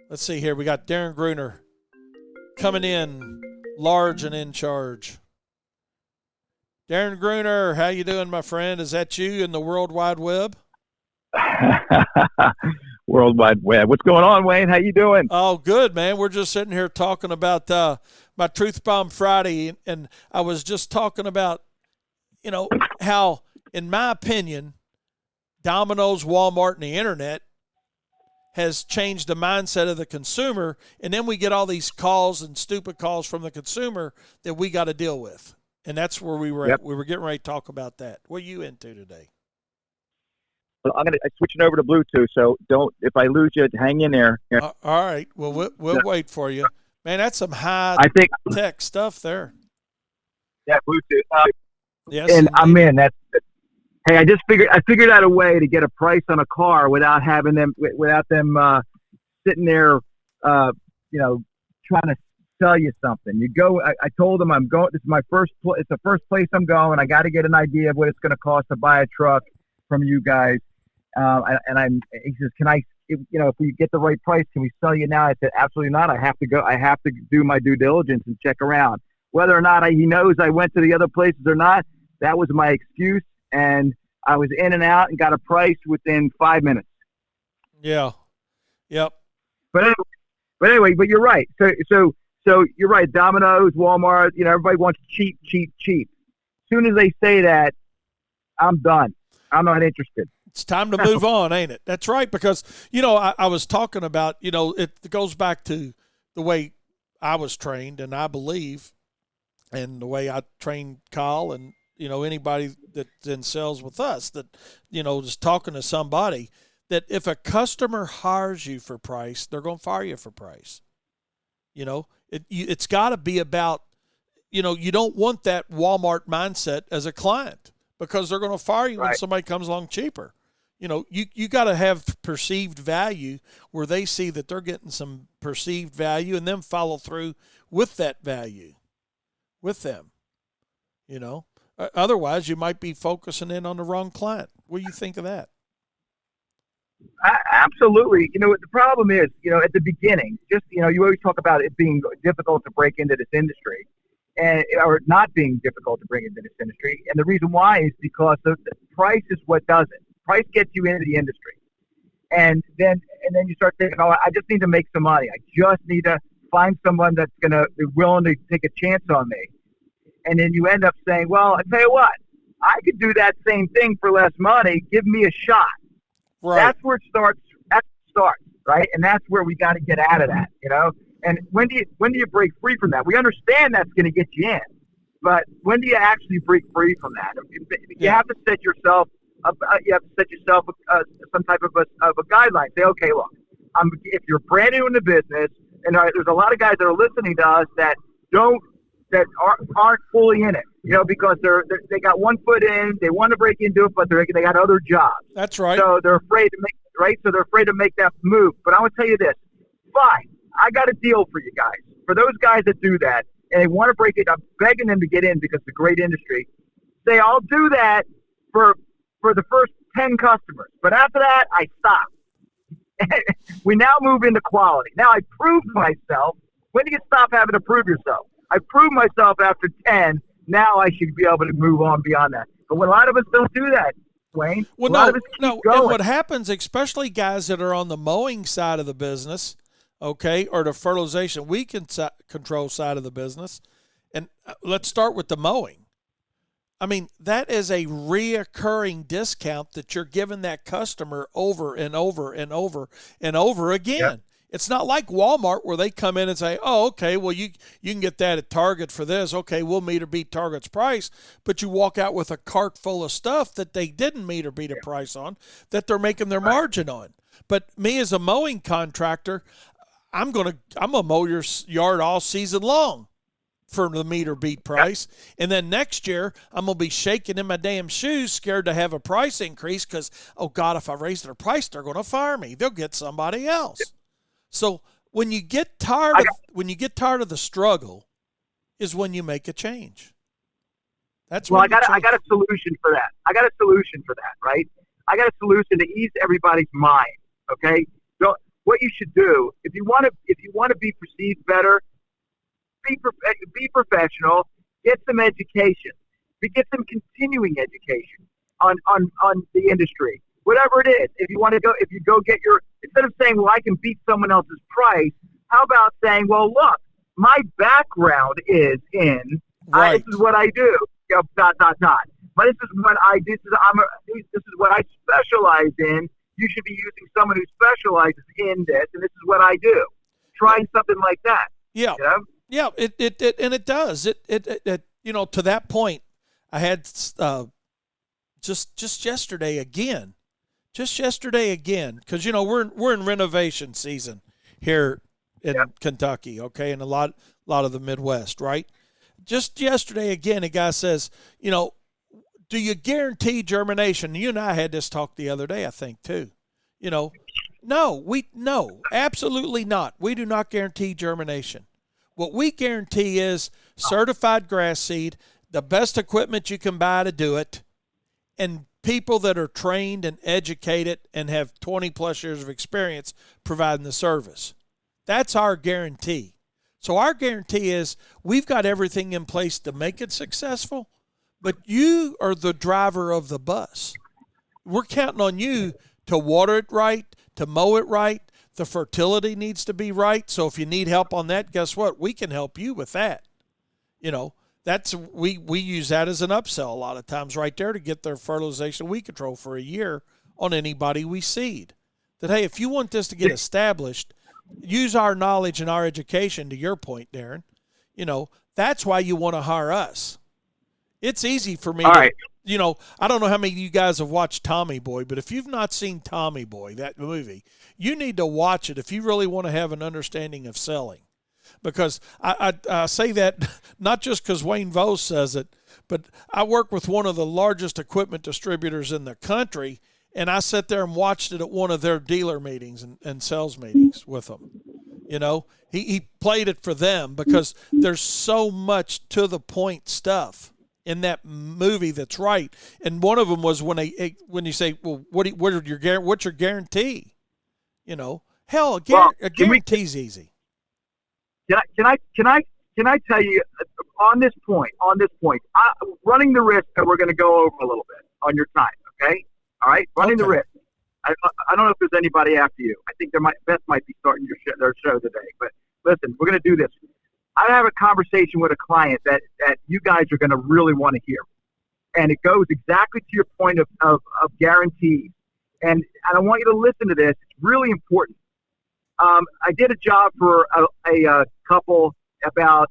Let's see here. We got Darren Gruner coming in large and in charge. Darren Gruner, how you doing, my friend? Is that you in the World Wide Web? World Wide Web. What's going on, Wayne? How you doing? Oh, good, man. We're just sitting here talking about my Truth Bomb Friday, and I was just talking about, you know, how, in my opinion, Domino's, Walmart, and the internet has changed the mindset of the consumer, and then we get all these calls and stupid calls from the consumer that we got to deal with. And that's where we were at. We were getting ready to talk about that. What are you into today? Well, I'm switching over to Bluetooth, so if I lose you, hang in there. All right. Well, we'll wait for you. Man, that's some high-tech stuff there. Yeah, Bluetooth. Yes, and indeed. I'm in. Hey, I figured out a way to get a price on a car without them sitting there, trying to sell you something. You go. I told them I'm going. This is my first. It's the first place I'm going. I got to get an idea of what it's going to cost to buy a truck from you guys. He says, can I? If we get the right price, can we sell you now? I said, absolutely not. I have to go. I have to do my due diligence and check around. Whether or not he knows I went to the other places or not, that was my excuse. And I was in and out and got a price within 5 minutes. Yeah. Yep. But anyway, you're right. So you're right. Domino's, Walmart, everybody wants cheap. As soon as they say that, I'm done. I'm not interested. It's time to move on, ain't it? That's right, because, I was talking about, it goes back to the way I was trained, and I believe, and the way I trained Kyle and, anybody that's in sales with us, that, just talking to somebody, that if a customer hires you for price, they're going to fire you for price. It's got to be about, you don't want that Walmart mindset as a client, because they're going to fire you when somebody comes along cheaper. You got to have perceived value where they see that they're getting some perceived value, and then follow through with that value with them. Otherwise you might be focusing in on the wrong client. What do you think of that? Absolutely. The problem is, at the beginning, just, you always talk about it being difficult to break into this industry, or not being difficult to bring into this industry. And the reason why is because the price is what does it. Price gets you into the industry. And then you start thinking, I just need to make some money. I just need to find someone that's going to be willing to take a chance on me. And then you end up saying, well, I tell you what, I could do that same thing for less money. Give me a shot. Right. That's where it starts. Right? And that's where we got to get out of that, And when do you break free from that? We understand that's going to get you in, but when do you actually break free from that? You have to set yourself up. You have to set yourself some type of a guideline. Say, okay, look, if you're brand new in the business, and there's a lot of guys that are listening to us that aren't fully in it, because they got one foot in, they want to break into it, but they got other jobs. That's right. So they're afraid to make that move. But I want to tell you this: fine, I got a deal for you guys. For those guys that do that and they want to break it, I'm begging them to get in because it's a great industry. Say, I'll do that for the first 10 customers, but after that, I stop. We now move into quality. Now I proved myself. When do you stop having to prove yourself? I proved myself after 10. Now I should be able to move on beyond that. But when a lot of us don't do that, Wayne, no. And what happens, especially guys that are on the mowing side of the business, okay, or the fertilization weed control side of the business, and let's start with the mowing. I mean, that is a reoccurring discount that you're giving that customer over and over and over and over again. Yep. It's not like Walmart where they come in and say, oh, okay, well, you can get that at Target for this. Okay, we'll meet or beat Target's price. But you walk out with a cart full of stuff that they didn't meet or beat a price on, that they're making their margin on. But me as a mowing contractor, I'm gonna mow your yard all season long for the meet or beat price. And then next year, I'm going to be shaking in my damn shoes, scared to have a price increase because, oh, God, if I raise their price, they're going to fire me. They'll get somebody else. So when you get tired of the struggle, is when you make a change. That's I got a solution for that. Right? I got a solution to ease everybody's mind. Okay, so what you should do if you want to be perceived better, be professional. Get some education. Get some continuing education on the industry. Whatever it is, if you go get instead of saying, well, I can beat someone else's price, how about saying, well, look, my background is in, this is what I do, But this is what I specialize in, you should be using someone who specializes in this, and this is what I do. Trying something like that. Yeah. You know? Yeah, it does. It to that point, I had just yesterday again, because we're in renovation season here in Kentucky, okay, and a lot of the Midwest, right? Just yesterday again, a guy says, do you guarantee germination? You and I had this talk the other day, I think, too. No, absolutely not. We do not guarantee germination. What we guarantee is certified grass seed, the best equipment you can buy to do it, and people that are trained and educated and have 20-plus years of experience providing the service. That's our guarantee. So our guarantee is we've got everything in place to make it successful, but you are the driver of the bus. We're counting on you to water it right, to mow it right. The fertility needs to be right. So if you need help on that, guess what? We can help you with that. That's we use that as an upsell a lot of times right there to get their fertilization weed control for a year on anybody we seed. That, hey, if you want this to get established, use our knowledge and our education, to your point, Darren. That's why you want to hire us. It's easy for me I don't know how many of you guys have watched Tommy Boy, but if you've not seen Tommy Boy, that movie, you need to watch it if you really want to have an understanding of selling. Because I say that not just because Wayne Vose says it, but I work with one of the largest equipment distributors in the country, and I sat there and watched it at one of their dealer meetings and sales meetings with them. He played it for them because there's so much to the point stuff in that movie that's right. And one of them was when you say, well, what's your guarantee? Hell, a guarantee's easy. Can I tell you on this point, running the risk that we're going to go over a little bit on your time, okay? All right, running the risk. I don't know if there's anybody after you. I think Beth might be starting their show today. But listen, we're going to do this. I have a conversation with a client that you guys are going to really want to hear, and it goes exactly to your point of guarantees. And I want you to listen to this. It's really important. I did a job for a couple about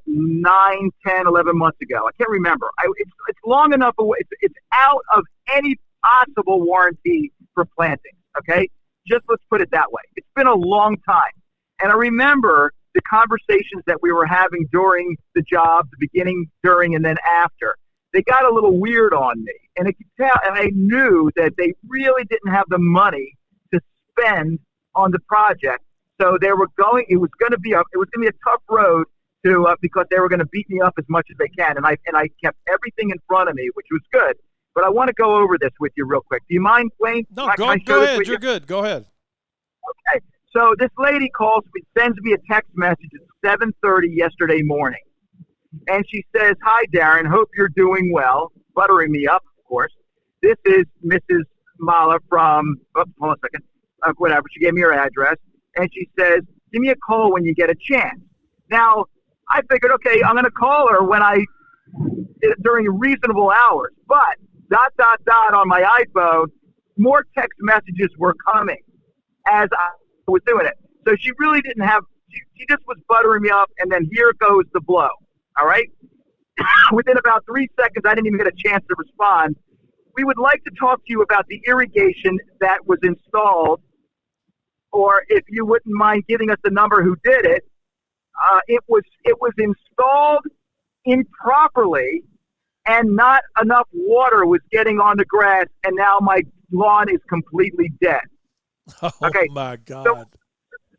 9, 10, 11 months ago. I can't remember. It's long enough away. It's out of any possible warranty for planting, okay? Just let's put it that way. It's been a long time. And I remember the conversations that we were having during the job, the beginning, during, and then after. They got a little weird on me. And I could tell, and I knew that they really didn't have the money to spend on the project. So it was going to be a tough road because they were going to beat me up as much as they can. And I kept everything in front of me, which was good. But I want to go over this with you real quick. Do you mind, Wayne? No, go ahead. You're good. Go ahead. Okay. So this lady calls me, sends me a text message at 7:30 yesterday morning. And she says, "Hi, Darren. Hope you're doing well." Buttering me up, of course. This is Mrs. Mala from, hold on a second, whatever. She gave me her address. And she says, "Give me a call when you get a chance." Now, I figured, okay, I'm going to call her during reasonable hours. But, ... on my iPhone, more text messages were coming as I was doing it. So she really didn't have, she just was buttering me up, and then here goes the blow. All right? Within about 3 seconds, I didn't even get a chance to respond. We would like to talk to you about the irrigation that was installed, or if you wouldn't mind giving us the number who did it. It was installed improperly, and not enough water was getting on the grass, and now my lawn is completely dead. Okay. Oh, my God.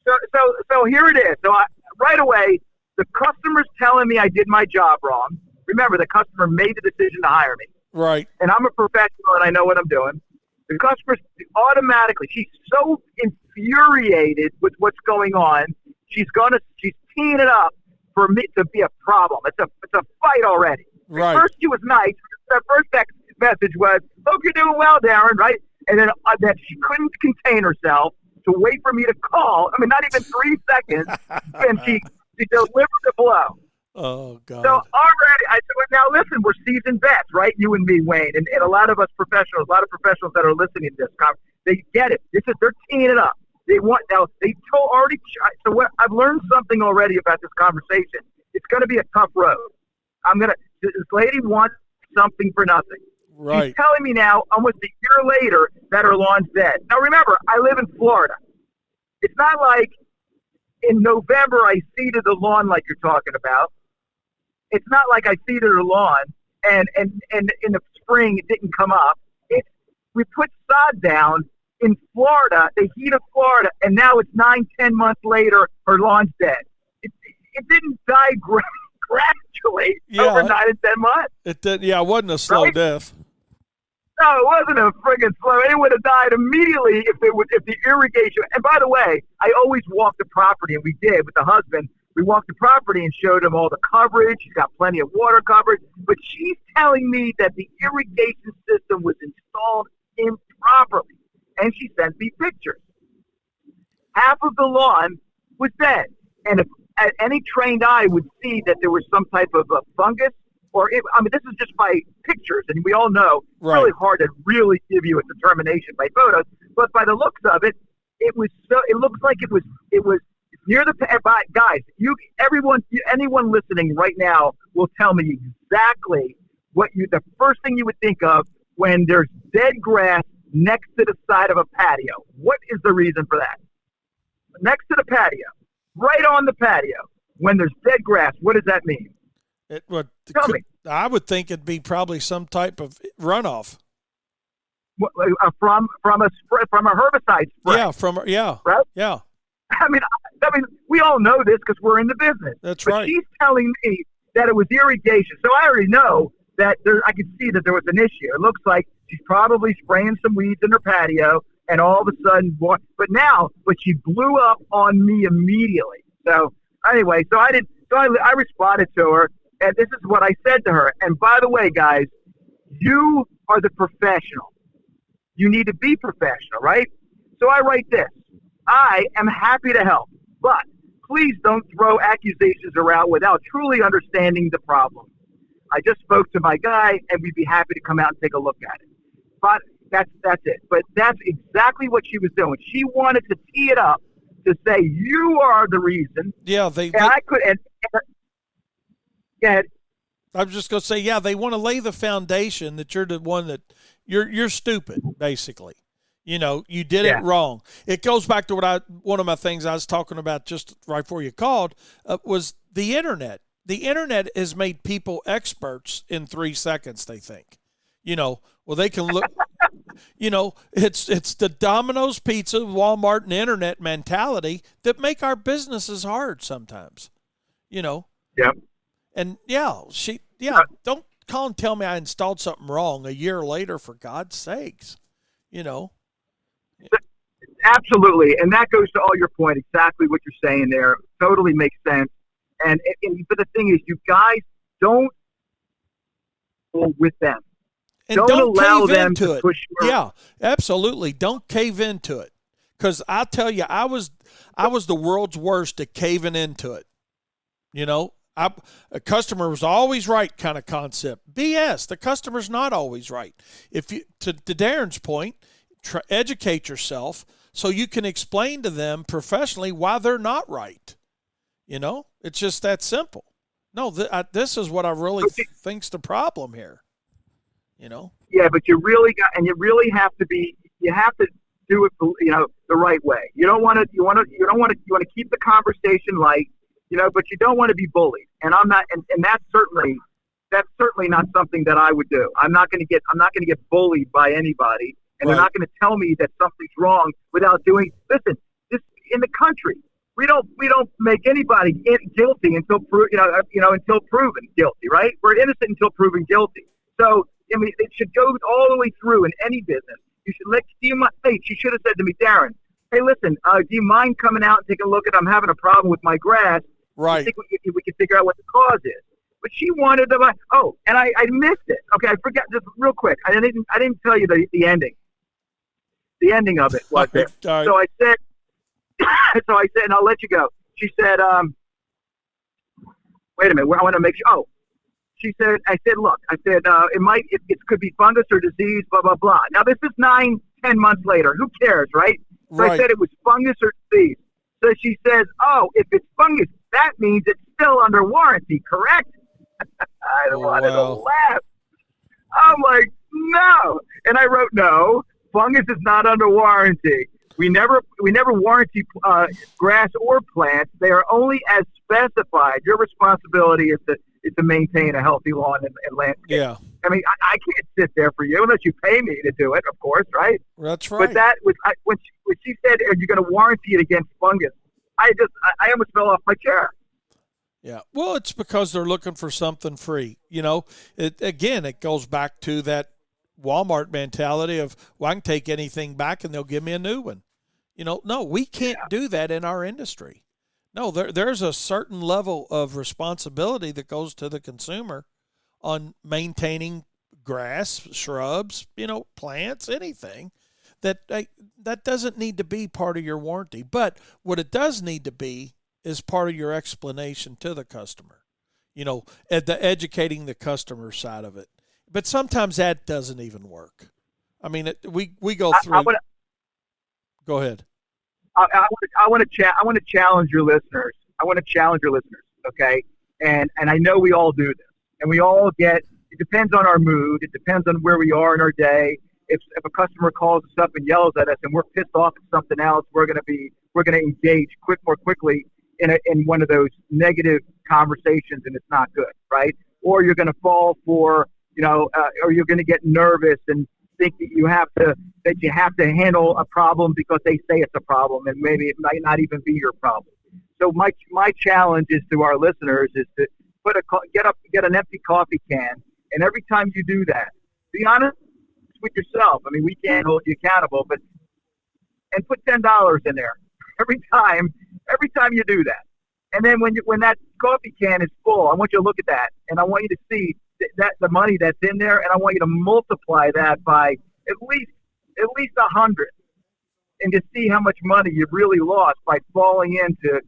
So here it is. So right away, the customer's telling me I did my job wrong. Remember, the customer made the decision to hire me. Right. And I'm a professional, and I know what I'm doing. The customer's automatically, she's so infuriated with what's going on, she's teeing it up for me to be a problem. It's a fight already. Right. First, she was nice. Her first text message was, "Hope you're doing well, Darren," right? And then that she couldn't contain herself to wait for me to call. I mean, not even 3 seconds, and she delivered the blow. Oh, God. So already, now listen, we're seasoned vets, right? You and me, Wayne, and a lot of us professionals, a lot of professionals that are listening to this conference, they get it. They're teeing it up. They want, now, already, so what, I've learned something already about this conversation. It's going to be a tough road. This lady wants something for nothing. Right. She's telling me now, almost a year later, that her lawn's dead. Now remember, I live in Florida. It's not like in November I seeded the lawn like you're talking about. It's not like I seeded her lawn and in the spring it didn't come up. We put sod down in Florida, the heat of Florida, and now it's 9-10 months later, her lawn's dead. It didn't die gradually over 9 and 10 months. It did. Yeah, it wasn't a slow death. No, it wasn't a friggin' slow. It would have died immediately if the irrigation. And by the way, I always walk the property, and we did with the husband. We walked the property and showed him all the coverage. He's got plenty of water coverage. But she's telling me that the irrigation system was installed improperly, and she sent me pictures. Half of the lawn was dead, and if any trained eye would see that there was some type of a fungus, this is just by pictures, and we all know it's really hard to really give you a determination by photos. But by the looks of it, it looks like it was near the guys. Anyone listening right now will tell me exactly the first thing you would think of when there's dead grass next to the side of a patio. What is the reason for that? Next to the patio, right on the patio, when there's dead grass, what does that mean? Tell me. I would think it'd be probably some type of runoff. From a herbicide spray. Yeah. Right? Yeah. I mean, we all know this because we're in the business. That's but right. She's telling me that it was irrigation. So I already know that I could see that there was an issue. It looks like she's probably spraying some weeds in her patio, and all of a sudden, but she blew up on me immediately. So anyway, I responded to her, and this is what I said to her. And by the way, guys, you are the professional. You need to be professional, right? So I write this. I am happy to help, but please don't throw accusations around without truly understanding the problem. I just spoke to my guy, and we'd be happy to come out and take a look at it. But that's it. But that's exactly what she was doing. She wanted to tee it up to say you are the reason. Yeah, I was just going to say, yeah, they want to lay the foundation that you're the one that you're stupid, basically. You know, you did it wrong. It goes back to one of my things I was talking about just right before you called was the internet. The internet has made people experts in 3 seconds, they think. You know, well, they can look, you know, it's the Domino's Pizza, Walmart, and internet mentality that make our businesses hard sometimes, you know. Yep. And, don't call and tell me I installed something wrong a year later, for God's sakes, you know. Absolutely. And that goes to all your point, exactly what you're saying there. Totally makes sense. But the thing is, you guys don't go with them. And don't allow them to push you. Yeah, absolutely. Don't cave into it. Because I tell you, I was the world's worst at caving into it. You know, a customer was always right kind of concept. BS. The customer's not always right. If you, to Darren's point, educate yourself so you can explain to them professionally why they're not right. You know, it's just that simple. No, this is what I really think's the problem here. You know? Yeah, but you really have to do it, you know, the right way. You want to keep the conversation light, you know, but you don't want to be bullied. And I'm not, and that's certainly not something that I would do. I'm not going to get bullied by anybody, and they're not going to tell me that something's wrong without doing. Listen, this in the country, we don't make anybody guilty until until proven guilty, right? We're innocent until proven guilty. So I mean, it should go all the way through in any business. You should she should have said to me, Darren, hey, listen, do you mind coming out and taking a look at? I'm having a problem with my grass. Right. I think we can figure out what the cause is. But she wanted to. And I missed it. Okay, I forgot. Just real quick, I didn't tell you the ending. The ending of it was there. Right. So I said, and I'll let you go. She said, wait a minute, I want to make sure. Oh, she said, I said, look, it could be fungus or disease, blah, blah, blah. Now, this is 9-10 months later. Who cares, right? So Right. I said it was fungus or disease. So she says, oh, if it's fungus, that means it's still under warranty, correct? I wanted to laugh. I'm like, no. And I wrote, no, fungus is not under warranty. We never warranty grass or plants. They are only as specified. Your responsibility is to maintain a healthy lawn and landscape. Yeah. I mean, I can't sit there for you unless you pay me to do it, of course, right? That's right. But that was when she said, "Are you going to warranty it against fungus?" I almost fell off my chair. Yeah. Well, it's because they're looking for something free. You know, it goes back to that Walmart mentality of, well, I can take anything back and they'll give me a new one. You know, no, we can't do that in our industry. No, there's a certain level of responsibility that goes to the consumer on maintaining grass, shrubs, you know, plants, anything that doesn't need to be part of your warranty. But what it does need to be is part of your explanation to the customer, you know, educating the customer side of it. But sometimes that doesn't even work. I mean, we go through. Go ahead. I want to challenge your listeners. Okay, and I know we all do this, and we all get. It depends on our mood. It depends on where we are in our day. If a customer calls us up and yells at us, and we're pissed off at something else, we're gonna engage more quickly in one of those negative conversations, and it's not good, right? Or you're gonna fall for, or you're gonna get nervous and think that you have to handle a problem because they say it's a problem, and maybe it might not even be your problem. So my challenge is to our listeners is to get an empty coffee can, and every time you do that, be honest with yourself. I mean, we can't hold you accountable, and put $10 in there every time you do that. And then when that coffee can is full, I want you to look at that, and I want you to see that the money that's in there, and I want you to multiply that by at least 100, and to see how much money you've really lost by falling into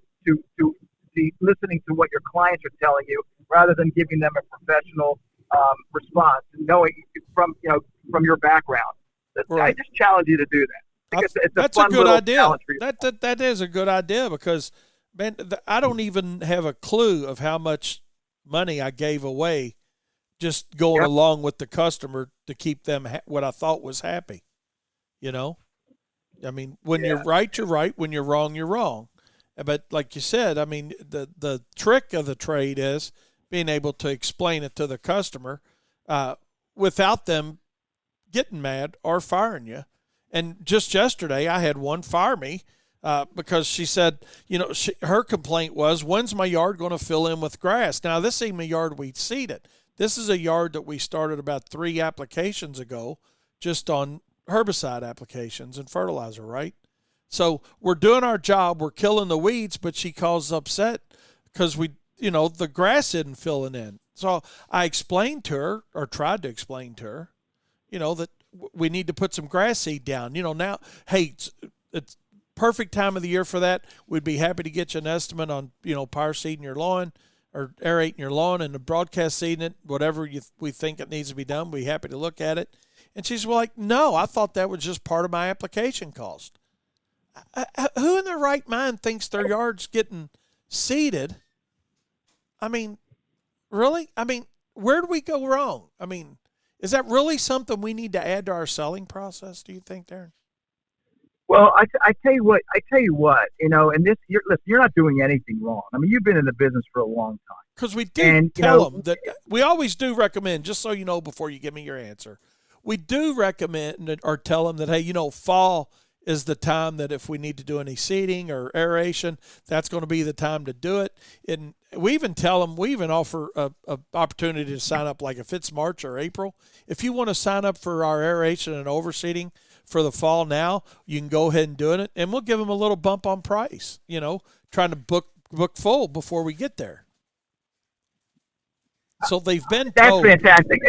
listening to what your clients are telling you rather than giving them a professional response, knowing from your background. Right. I just challenge you to do that. That's a good idea. That is a good idea because, man, I don't even have a clue of how much money I gave away just going along with the customer to keep them what I thought was happy. You know, I mean, when you're right, you're right. When you're wrong, you're wrong. But like you said, I mean, the trick of the trade is being able to explain it to the customer without them getting mad or firing you. And just yesterday, I had one fire me because she said, her complaint was, when's my yard going to fill in with grass? Now, this ain't a yard we seeded. This is a yard that we started about 3 applications ago just on herbicide applications and fertilizer, right? So we're doing our job. We're killing the weeds, but she calls upset because the grass isn't filling in. So I explained to her, or tried to explain to her, that we need to put some grass seed down. Now, hey, it's perfect time of the year for that. We'd be happy to get you an estimate on, power seeding your lawn or aerating your lawn and the broadcast seeding it, whatever we think it needs to be done. We'd be happy to look at it. And she's like, no, I thought that was just part of my application cost. Who in their right mind thinks their yard's getting seeded? I mean, really? I mean, where do we go wrong? I mean, is that really something we need to add to our selling process, do you think, Darren? Well, I tell you what, and this, you're not doing anything wrong. I mean, you've been in the business for a long time. Because we do tell them that we always do recommend, just so you know before you give me your answer, we do recommend or tell them that, hey, fall is the time that if we need to do any seeding or aeration, that's going to be the time to do it. And we even tell them, we even offer a opportunity to sign up, like if it's March or April. If you want to sign up for our aeration and overseeding for the fall now, you can go ahead and do it, and we'll give them a little bump on price, trying to book full before we get there. So they've been told. That's fantastic.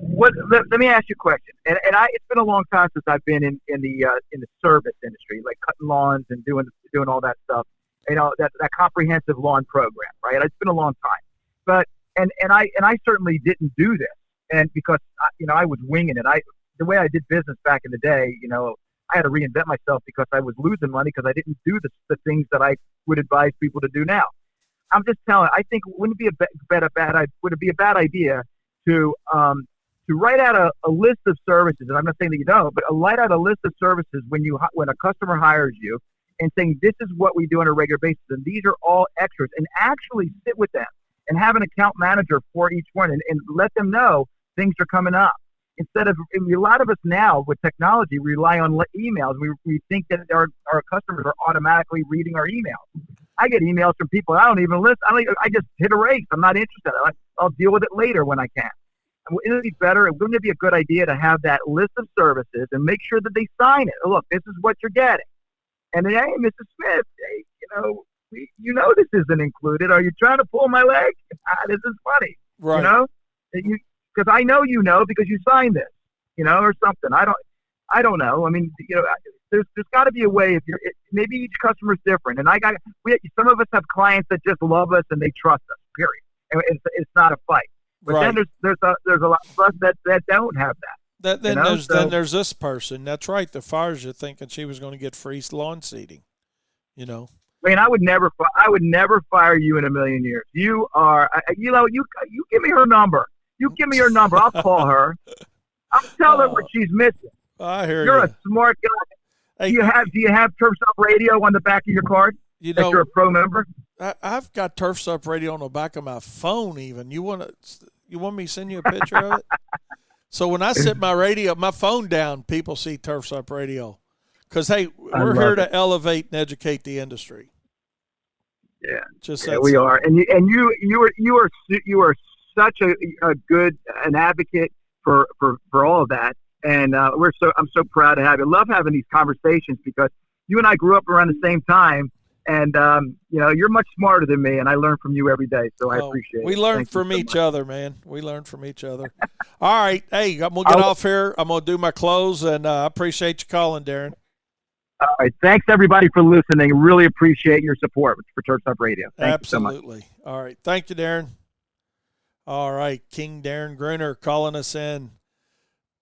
Let me ask you a question. And it's been a long time since I've been in the service industry, like cutting lawns and doing all that stuff. That comprehensive lawn program, right? It's been a long time. I certainly didn't do this, and because I was winging it. The way I did business back in the day, I had to reinvent myself because I was losing money because I didn't do the things that I would advise people to do now. I'm just telling. I think wouldn't it be a bad idea to write out a list of services, and I'm not saying that you don't, but write out a list of services when a customer hires you, and saying this is what we do on a regular basis, and these are all extras, and actually sit with them and have an account manager for each one, and let them know things are coming up. Instead of a lot of us now with technology rely on emails. We think that our customers are automatically reading our emails. I get emails from people I don't even listen. I just hit erase. I'm not interested. I'll deal with it later when I can. Wouldn't it be better? Wouldn't it be a good idea to have that list of services and make sure that they sign it? Look, this is what you're getting. And then, hey, Mrs. Smith, hey, this isn't included. Are you trying to pull my leg? This is funny. Right. Because I know because you signed this, or something. I don't know. I mean, there's got to be a way. Maybe each customer is different, and some of us have clients that just love us and they trust us. Period. And it's not a fight. But right. Then there's a lot of us that don't have that. Then there's this person. That's right. The fires you thinking she was going to get free lawn seating. I mean, I would never fire you in a million years. You are. You give me her number. You give me your number. I'll call her. I'll tell her what she's missing. I hear You're a smart guy. Hey, do you have Turfs Up Radio on the back of your card? You're a pro member. I've got Turfs Up Radio on the back of my phone. Even you want me to send you a picture of it? So when I set my phone down, people see Turfs Up Radio. Because hey, we're here to elevate and educate the industry. Yeah, we are, and you are such a good advocate for all of that, and I'm so proud to have you. I love having these conversations because you and I grew up around the same time, and you're much smarter than me, and I learn from you every day. So I appreciate it. We learn from each other, man. We learn from each other. All right, hey, I'm gonna get off here. I'm gonna do my close, and I appreciate you calling, Darren. All right, thanks everybody for listening. Really appreciate your support for Turfs Up Radio. Thank you so much. Absolutely. All right, thank you, Darren. All right, King Darren Gruner calling us in.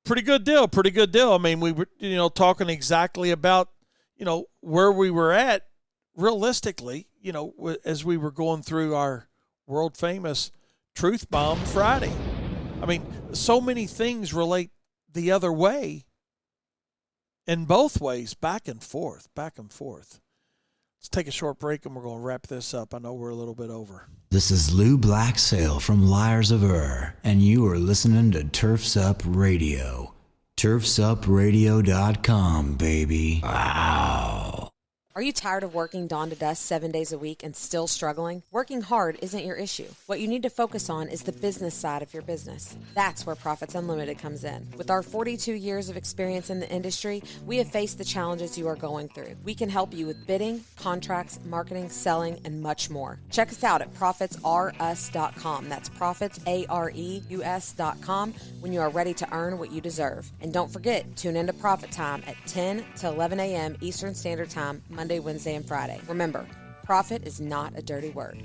Pretty good deal. I mean, we were, talking exactly about, where we were at realistically, as we were going through our world famous Truth Bomb Friday. I mean, so many things relate the other way in both ways, back and forth. Let's take a short break and we're going to wrap this up. I know we're a little bit over. This is Lou Blacksail from Liars of Ur, and you are listening to Turfs Up Radio. TurfsUpRadio.com, baby. Wow. Are you tired of working dawn to dusk 7 days a week and still struggling? Working hard isn't your issue. What you need to focus on is the business side of your business. That's where Profits Unlimited comes in. With our 42 years of experience in the industry, we have faced the challenges you are going through. We can help you with bidding, contracts, marketing, selling, and much more. Check us out at ProfitsRUs.com. That's ProfitsAreus.com when you are ready to earn what you deserve. And don't forget, tune into Profit Time at 10 to 11 a.m. Eastern Standard Time, Monday, Wednesday, and Friday. Remember, profit is not a dirty word.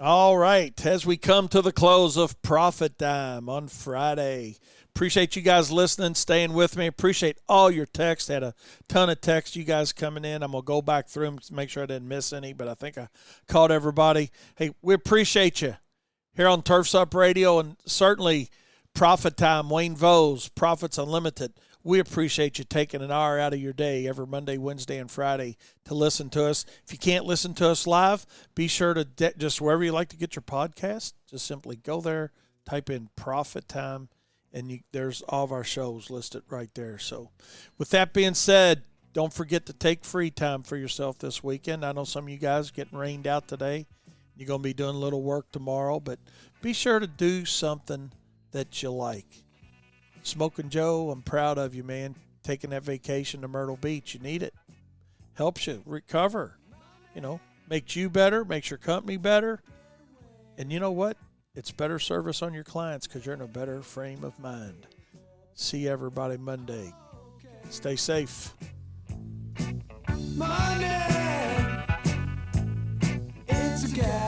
All right, as we come to the close of Profit Time on Friday, appreciate you guys listening, staying with me. Appreciate all your texts. Had a ton of texts, you guys coming in. I'm going to go back through them to make sure I didn't miss any, but I think I caught everybody. Hey, we appreciate you here on Turfs Up Radio, and certainly Profit Time, Wayne Vose, Profits Unlimited. We appreciate you taking an hour out of your day every Monday, Wednesday, and Friday to listen to us. If you can't listen to us live, be sure to just wherever you like to get your podcast, just simply go there, type in Profit Time, and there's all of our shows listed right there. So with that being said, don't forget to take free time for yourself this weekend. I know some of you guys are getting rained out today. You're going to be doing a little work tomorrow, but be sure to do something that you like. Smoking Joe, I'm proud of you, man. Taking that vacation to Myrtle Beach. You need it. Helps you recover. Makes you better, makes your company better. And you know what? It's better service on your clients because you're in a better frame of mind. See everybody Monday. Stay safe. Money, it's a together.